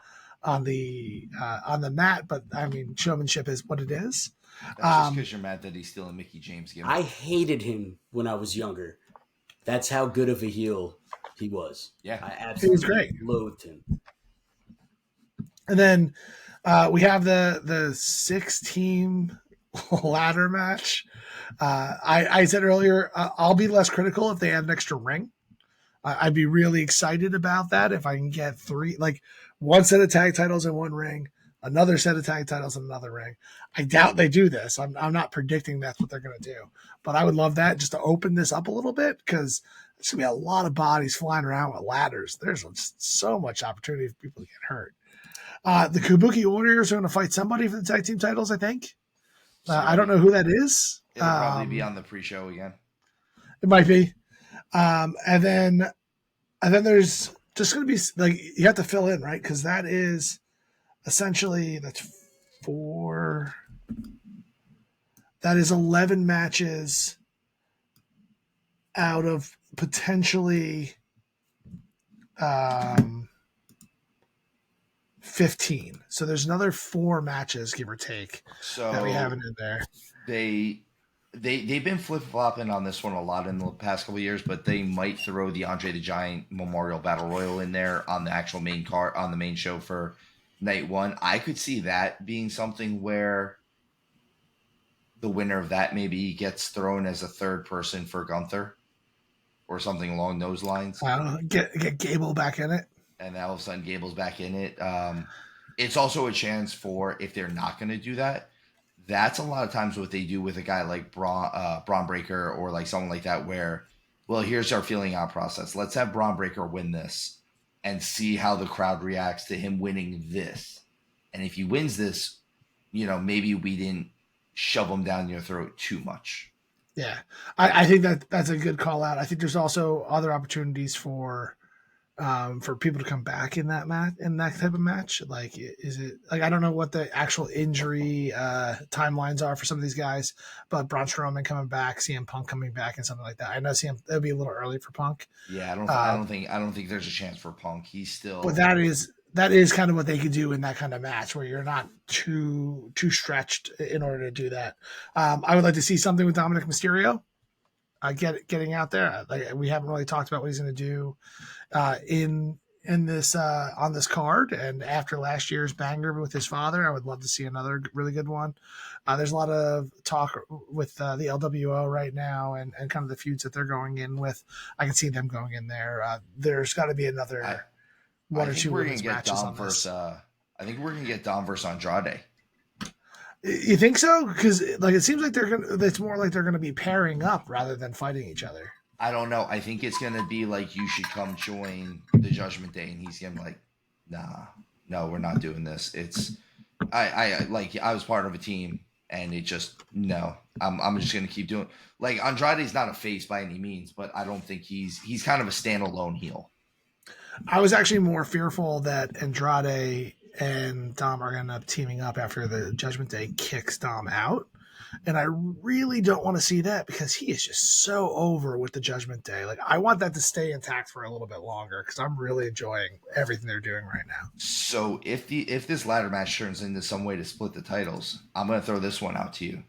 mat, but I mean, showmanship is what it is.
That's just because you're mad that he's still a Mickey James gimmick.
I hated him when I was younger. That's how good of a heel he was.
Yeah.
I
He
absolutely
was great.
loathed him.
And then we have the 6-team ladder match. I said earlier, I'll be less critical if they add an extra ring. I'd be really excited about that if I can get one set of tag titles in one ring, another set of tag titles in another ring. I doubt they do this. I'm not predicting that's what they're going to do, but I would love that just to open this up a little bit, because there's going to be a lot of bodies flying around with ladders. There's just so much opportunity for people to get hurt. The Kabuki Warriors are going to fight somebody for the tag team titles, I think. I don't know who that is.
It'll probably be on the pre-show again.
It might be. And then there's just going to be, you have to fill in, right? Because that is essentially, that's 11 matches out of potentially 15. So there's another 4 matches, give or take, that we haven't in there.
they've been flip flopping on this one a lot in the past couple of years, but they might throw the Andre the Giant Memorial Battle Royal in there on the actual main card on the main show for night one. I could see that being something where the winner of that maybe gets thrown as a third person for Gunther or something along those lines.
I don't know, get Gable back in it.
And all of a sudden Gable's back in it. It's also a chance for, if they're not going to do that, that's a lot of times what they do with a guy like Braun Breaker or like someone like that, where, well, here's our feeling out process. Let's have Braun Breaker win this and see how the crowd reacts to him winning this. And if he wins this, maybe we didn't shove him down your throat too much.
Yeah, I think that's a good call out. I think there's also other opportunities for people to come back in that type of match. Like, is it like, I don't know what the actual injury timelines are for some of these guys, but Braun Strowman coming back, CM Punk coming back, and something like that. I know that'd be a little early for Punk.
Yeah, I don't think there's a chance for Punk. He's still.
But that is kind of what they could do in that kind of match where you're not too stretched in order to do that. I would like to see something with Dominic Mysterio. Getting out there. Like, we haven't really talked about what he's going to do in this on this card. And after last year's banger with his father, I would love to see another really good one. There's a lot of talk with the LWO right now and kind of the feuds that they're going in with. I can see them going in there. There's got to be another one or two women's matches on this.
I think we're going to get Dom versus Andrade.
You think so? Because it seems like it's more like they're gonna be pairing up rather than fighting each other.
I don't know. I think it's gonna be like, you should come join the Judgment Day, and he's gonna be like, nah, no, we're not doing this. It's I was part of a team, and it just, no. I'm just gonna keep doing, like, Andrade's not a face by any means, but I don't think he's kind of a standalone heel.
I was actually more fearful that Andrade and Dom are going to end up teaming up after the Judgment Day kicks Dom out. And I really don't want to see that because he is just so over with the Judgment Day. Like, I want that to stay intact for a little bit longer because I'm really enjoying everything they're doing right now.
So if this ladder match turns into some way to split the titles, I'm going to throw this one out to you.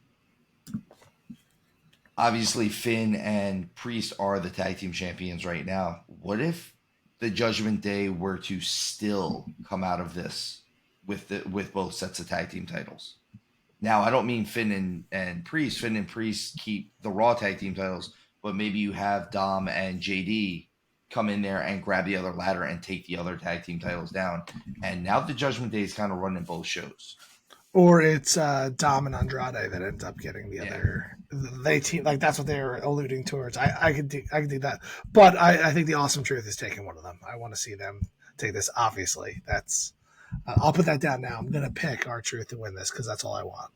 Obviously, Finn and Priest are the tag team champions right now. What if the Judgment Day were to still come out of this with both sets of tag team titles? Now, I don't mean Finn and Priest. Finn and Priest keep the Raw tag team titles, but maybe you have Dom and JD come in there and grab the other ladder and take the other tag team titles down. And now the Judgment Day is kind of running both shows.
Or it's Dom and Andrade that ends up getting the other. They team, like, that's what they're alluding towards. I could do that, but I think the Awesome Truth is taking one of them. I want to see them take this. Obviously, that's. I'll put that down now. I'm gonna pick R-Truth to win this because that's all I want.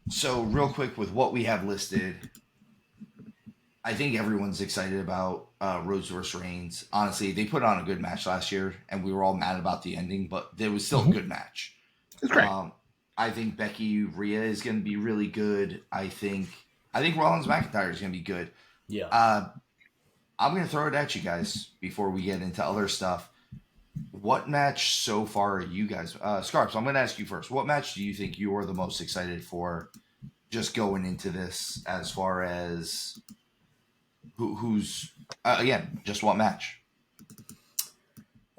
So real quick with what we have listed, I think everyone's excited about Rhodes versus Reigns. Honestly, they put on a good match last year, and we were all mad about the ending, but there was still a good match.
It's great.
I think Becky Rhea is going to be really good. I think Rollins McIntyre is going to be good.
Yeah.
I'm going to throw it at you guys before we get into other stuff. What match so far are you guys? Scarps, I'm going to ask you first. What match do you think you are the most excited for just going into this, as far as who's again, just what match?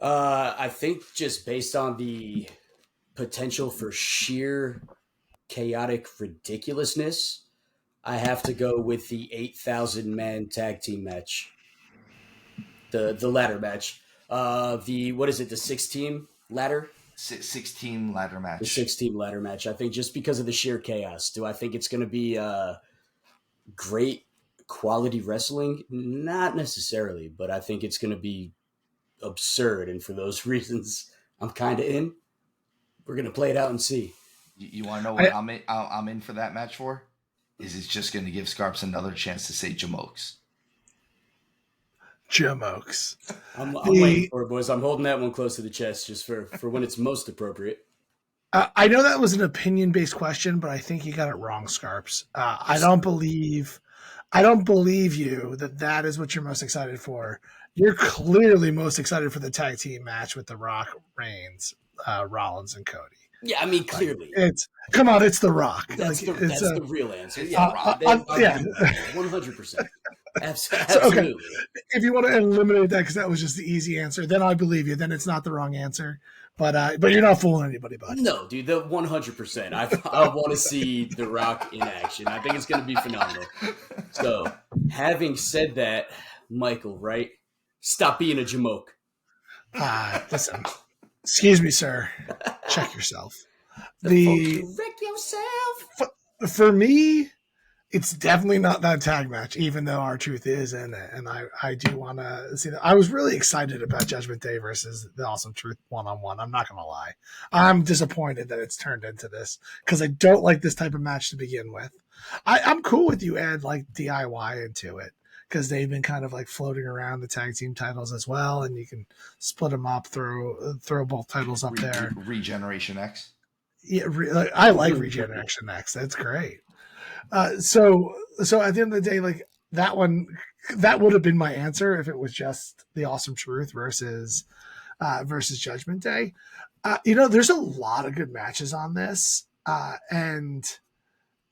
I think just based on the potential for sheer chaotic ridiculousness, I have to go with the 8,000 man tag team match, the ladder match. What is it? The 6-team ladder?
6-team ladder match.
The 6-team ladder match. I think just because of the sheer chaos. Do I think it's going to be great quality wrestling? Not necessarily, but I think it's going to be absurd. And for those reasons, I'm kind of in. We're going to play it out and see.
You want to know what I'm in for that match for? Is it's just going to give Scarps another chance to say Jamokes.
Jamokes.
I'm waiting for it, boys. I'm holding that one close to the chest just for when it's most appropriate.
I know that was an opinion-based question, but I think you got it wrong, Scarps. I don't believe you that is what you're most excited for. You're clearly most excited for the tag team match with The Rock, Reigns, Rollins, and Cody.
Yeah, I mean, clearly.
It's come on, it's The Rock.
That's the real answer.
It's
Yeah,
The Rock.
Yeah.
100%.
So, okay,
Absolutely.
if you want to eliminate that because that was just the easy answer, then I believe you. Then it's not the wrong answer. But you're not fooling anybody, bud.
No, dude, the 100%. I want to see The Rock in action. I think it's going to be phenomenal. So, having said that, Michael, right? Stop being a jamoke.
Listen, excuse me, sir. Check yourself.
Wreck yourself.
For me, it's definitely not that tag match, even though R-Truth is in it, and I do want to see that. I was really excited about Judgment Day versus the Awesome Truth one-on-one. I'm not gonna lie, I'm disappointed that it's turned into this because I don't like this type of match to begin with. I'm cool with you add like DIY into it because they've been kind of like floating around the tag team titles as well, and you can split them up, throw both titles up there.
Regeneration X.
Yeah, I like Regeneration X. That's great. So at the end of the day, like that one, that would have been my answer if it was just the Awesome Truth versus Judgment Day. There's a lot of good matches on this, and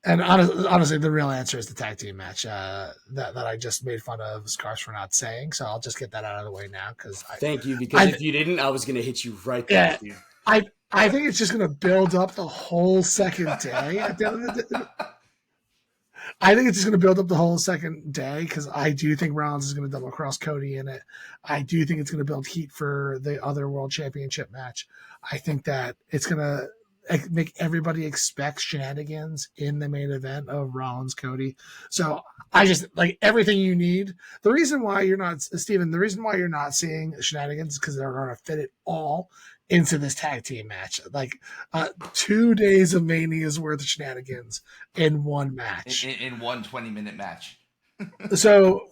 honestly, the real answer is the tag team match that I just made fun of Scarps for not saying. So I'll just get that out of the way now because
thank you. Because if you didn't, I was going to hit you right there.
Yeah, dude. I think it's just going to build up the whole second day at the end of the day. I think it's just going to build up the whole second day because I do think Rollins is going to double cross Cody in it. I do think it's going to build heat for the other world championship match. I think that it's going to make everybody expect shenanigans in the main event of Rollins Cody. So I just like everything you need. The reason why you're not, Steven, the reason why you're not seeing shenanigans is because they're going to fit it all into this tag team match. Like 2 days of Mania's worth of shenanigans in one match.
In one 20-minute match.
So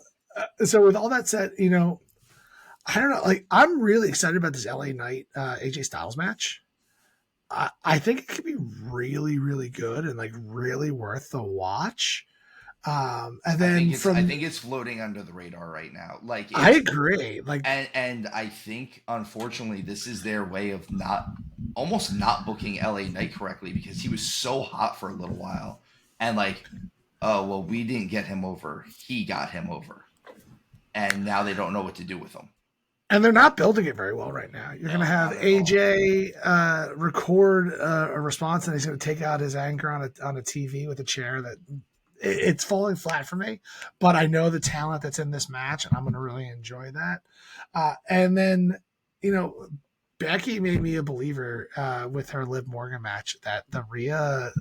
with all that said, I don't know. Like, I'm really excited about this LA Knight AJ Styles match. I think it could be really, really good and like really worth the watch. And then
I think it's floating under the radar right now. Like
I agree. Like
and I think unfortunately this is their way of almost not booking LA Knight correctly because he was so hot for a little while. And like, oh well, we didn't get him over. He got him over. And now they don't know what to do with him.
And they're not building it very well right now. You're going to have AJ record a response, and he's going to take out his anger on a TV with a chair. That it's falling flat for me. But I know the talent that's in this match, and I'm going to really enjoy that. And then, Becky made me a believer with her Liv Morgan match that the Rhea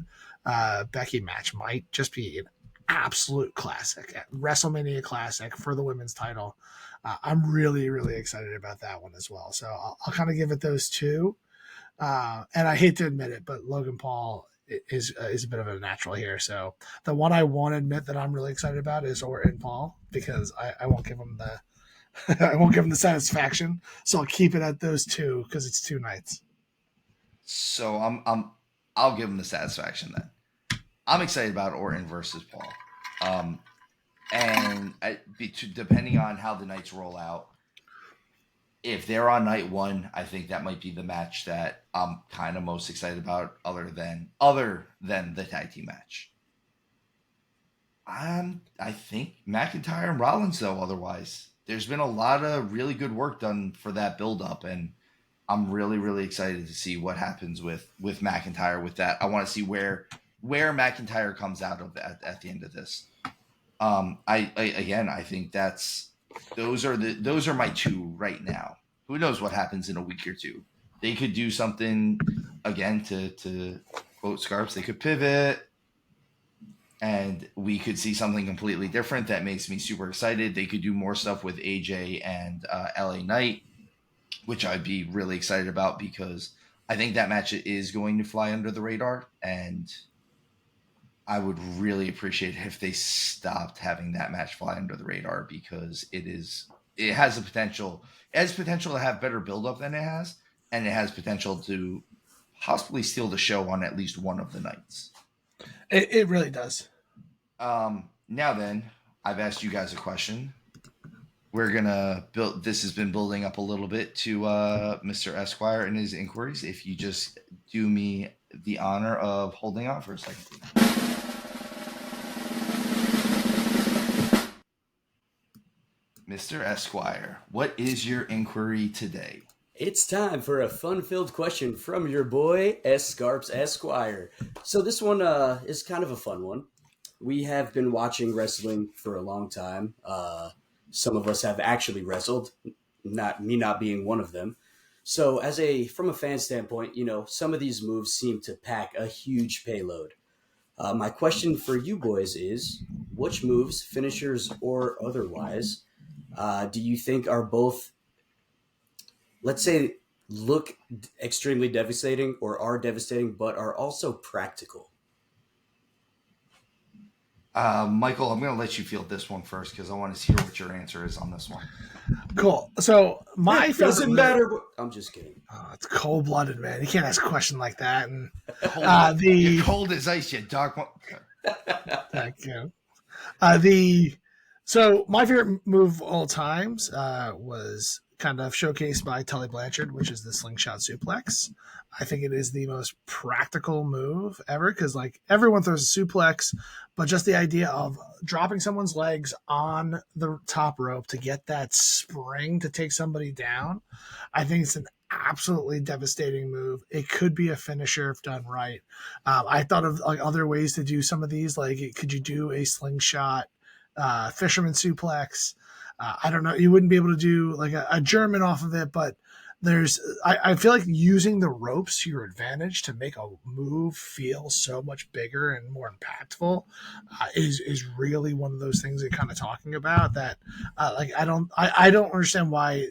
Becky match might just be an absolute classic, WrestleMania classic for the women's title. I'm really, really excited about that one as well. So I'll kind of give it those two. And I hate to admit it, but Logan Paul is a bit of a natural here. So the one I won't admit that I'm really excited about is Orton Paul because I won't give him the satisfaction. So I'll keep it at those two because it's 2 nights.
So I'll give him the satisfaction then. I'm excited about Orton versus Paul. And depending on how the nights roll out, if they're on night 1, I think that might be the match that I'm kind of most excited about, other than the tag team match. I think McIntyre and Rollins though. Otherwise, there's been a lot of really good work done for that build up, and I'm really, really excited to see what happens with McIntyre with that. I want to see where McIntyre comes out of at the end of this. I think those are my 2 right now. Who knows what happens in a week or 2? They could do something again to quote Scarps. They could pivot, and we could see something completely different that makes me super excited. They could do more stuff with AJ and LA Knight, which I'd be really excited about because I think that match is going to fly under the radar, and I would really appreciate it if they stopped having that match fly under the radar because it has the potential. It has potential to have better build up than it has, and it has potential to possibly steal the show on at least one of the nights.
It really does.
Now then, I've asked you guys a question. We're gonna build. This has been building up a little bit to Mr. Esquire and his inquiries. If you just do me the honor of holding on for a second. Mr. Esquire, what is your inquiry today?
It's time for a fun-filled question from your boy Scarps Esquire. So this one is kind of a fun one. We have been watching wrestling for a long time. Some of us have actually wrestled, not being one of them. So from a fan standpoint, some of these moves seem to pack a huge payload. My question for you boys is, which moves, finishers or otherwise, do you think are both, let's say, look extremely devastating or are devastating, but are also practical?
Michael, I'm going to let you field this one first because I want to hear what your answer is on this one.
Cool. So my
It doesn't
favorite
matter. I'm just kidding.
it's cold blooded, man. You can't ask a question like that. And
You're cold as ice, you dog.
thank you. So my favorite move of all times was kind of showcased by Tully Blanchard, which is the slingshot suplex. I think it is the most practical move ever because like everyone throws a suplex, but just the idea of dropping someone's legs on the top rope to get that spring to take somebody down, I think it's an absolutely devastating move. It could be a finisher if done right. I thought of like other ways to do some of these. Like, could you do a slingshot fisherman suplex? I don't know. You wouldn't be able to do like a German off of it, but I feel like using the ropes to your advantage to make a move feel so much bigger and more impactful is really one of those things you're kind of talking about that like I don't understand why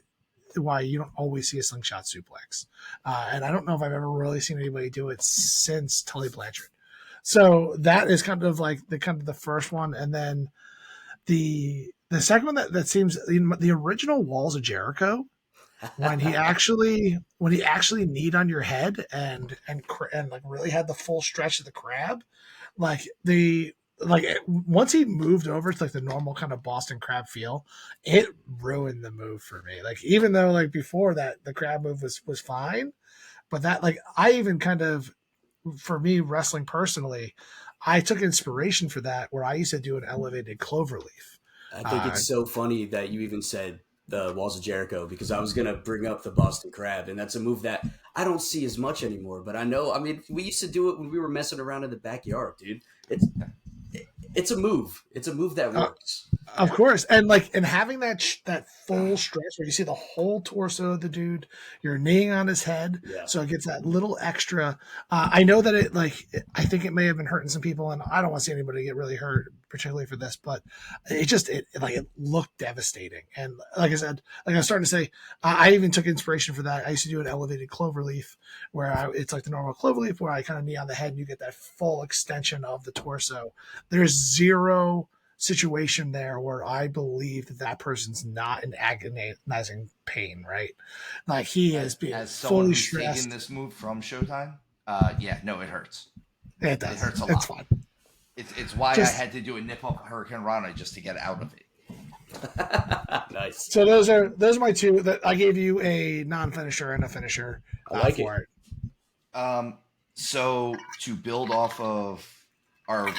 you don't always see a slingshot suplex. And I don't know if I've ever really seen anybody do it since Tully Blanchard. So that is kind of like the first one. And then the second one that seems the original Walls of Jericho, when he actually kneed on your head and like really had the full stretch of the crab, like once he moved over to like the normal kind of Boston crab feel, it ruined the move for me. Like even though like before that the crab move was fine, but that like I even kind of for me wrestling personally, I took inspiration for that where I used to do an elevated cloverleaf.
I think it's so funny that you even said the Walls of Jericho because I was going to bring up the Boston Crab, and that's a move that I don't see as much anymore. But I know, I mean, we used to do it when we were messing around in the backyard, dude. It's a move. It's a move that works.
Of course, and like and having that full stretch where you see the whole torso of the dude, you're kneeing on his head,
Yeah.
so it gets that little extra. I know that I think it may have been hurting some people, and I don't want to see anybody get really hurt, particularly for this. But it looked devastating, and like I said, like I was starting to say, I even took inspiration for that. I used to do an elevated cloverleaf where it's like the normal cloverleaf where I kind of knee on the head, and you get that full extension of the torso. There's zero situation there where I believe that person's not in agonizing pain, right? Like he is being
as someone
fully
who's
stressed.
taken this move from Showtime, yeah, no, it hurts.
It does.
It hurts a lot.
It's fine.
It's why I had to do a nip up Hurricane Rana just to get out of it.
Nice.
So those are my two that I gave you a non-finisher and a finisher
I like
for it.
So to build off of our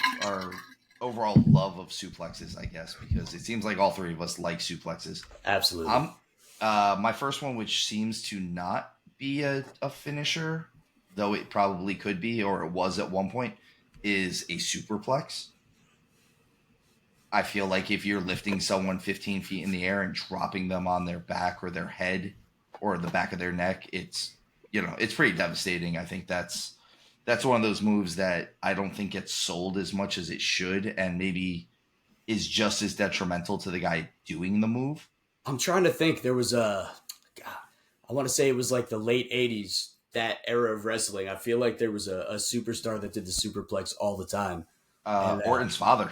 overall love of suplexes, I guess, because it seems like all three of us like suplexes.
Absolutely.
My first one, which seems to not be a finisher, though it probably could be, or it was at one point, is a superplex. I feel like if you're lifting someone 15 feet in the air and dropping them on their back or their head or the back of their neck, it's pretty devastating. I think that's one of those moves that I don't think gets sold as much as it should, and maybe is just as detrimental to the guy doing the move.
I'm trying to think. There was I want to say it was like the late 80s, that era of wrestling. I feel like there was a superstar that did the superplex all the time.
Orton's father,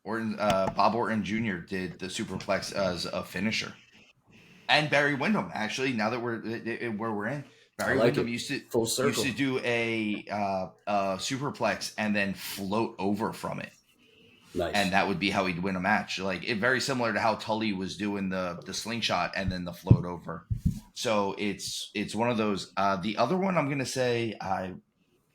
Bob Orton Jr. did the superplex as a finisher. And Barry Windham, actually, now that we're where we're in, Barry Windham used to do a superplex and then float over from it.
Nice.
And that would be how he'd win a match. Like it very similar to how Tully was doing the slingshot and then the float over. So it's one of those. The other one I'm gonna say,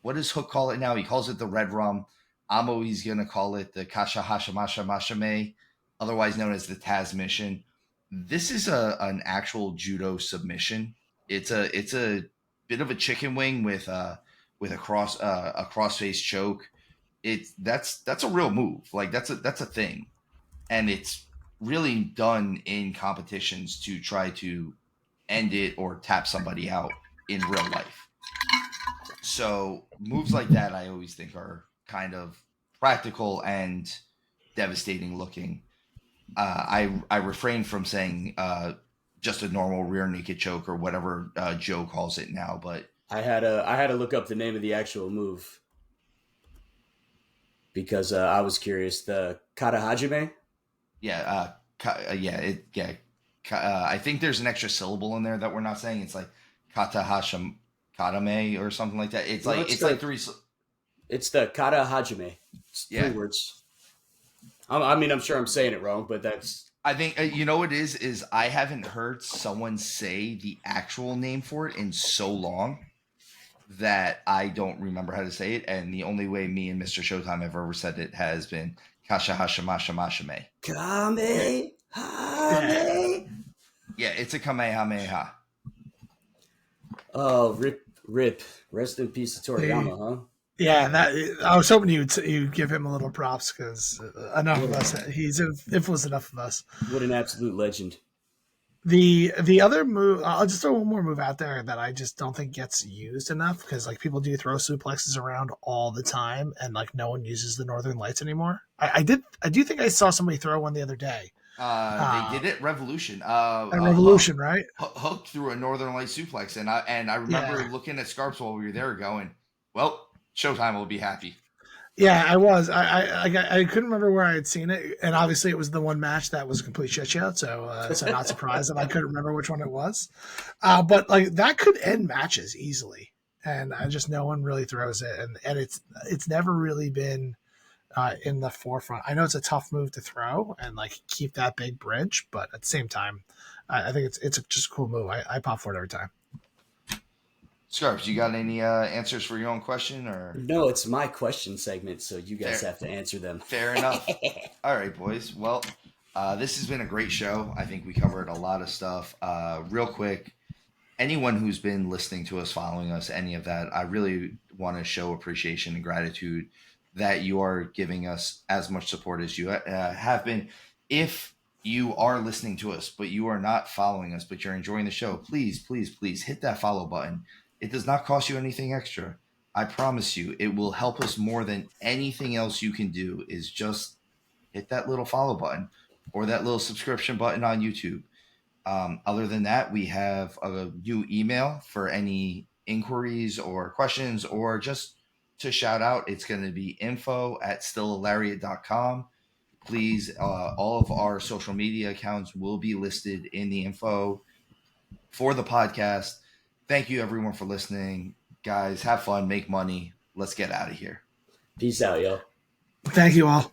what does Hook call it now? He calls it the red rum. I'm always gonna call it the Kasha Hashamasha Mashame, otherwise known as the Taz mission. This is an actual judo submission. It's a bit of a chicken wing with a crossface choke. That's a real move. Like that's a thing, and it's really done in competitions to try to end it or tap somebody out in real life. So moves like that, I always think are kind of practical and devastating looking. I refrain from saying just a normal rear naked choke or whatever Joe calls it now, but
I had to look up the name of the actual move because I was curious. The kata hajime.
yeah, I think there's an extra syllable in there that we're not saying. It's like kata hashim katame or something like that. It's
No,
like it's like three.
It's the kata hajime. It's
Yeah.
3 words. I mean, I'm sure I'm saying it wrong, but that's.
I think you know what it is I haven't heard someone say the actual name for it in so long that I don't remember how to say it. And the only way me and Mr. Showtime have ever said it has been Kasha Hashamasha Mashame.
Kame Hame.
Yeah, it's a Kamehameha.
Oh, rip. Rest in peace to Toriyama, huh?
Yeah, that I was hoping you'd give him a little props because enough of us. He's influenced enough of us.
What an absolute legend.
The other move, I'll just throw one more move out there that I just don't think gets used enough because like people do throw suplexes around all the time and like no one uses the Northern Lights anymore. I do think I saw somebody throw one the other day.
They did it Revolution.
At Revolution, right?
Hook through a Northern Light suplex, and I remember looking at Scarps while we were there, going, "Well, Showtime will be happy."
Yeah, I was. I couldn't remember where I had seen it, and obviously it was the one match that was a complete shit show. So not surprised that I couldn't remember which one it was. But like that could end matches easily, and I just no one really throws it, and it's never really been in the forefront. I know it's a tough move to throw and like keep that big bridge, but at the same time, I think it's just a cool move. I pop for it every time.
Scarps, you got any answers for your own question, or
No, it's my question segment, so you guys have to answer them.
Fair enough. All right, boys. Well, this has been a great show. I think we covered a lot of stuff. Real quick, anyone who's been listening to us, following us, any of that, I really want to show appreciation and gratitude that you are giving us as much support as you have been. If you are listening to us, but you are not following us, but you're enjoying the show, please hit that follow button. It does not cost you anything extra. I promise you, it will help us more than anything else you can do is just hit that little follow button or that little subscription button on YouTube. Other than that, we have a new email for any inquiries or questions or just to shout out. It's going to be info@stillariat.com. Please, all of our social media accounts will be listed in the info for the podcast. Thank you, everyone, for listening. Guys, have fun, make money. Let's get out of here.
Peace out, yo.
Thank you all.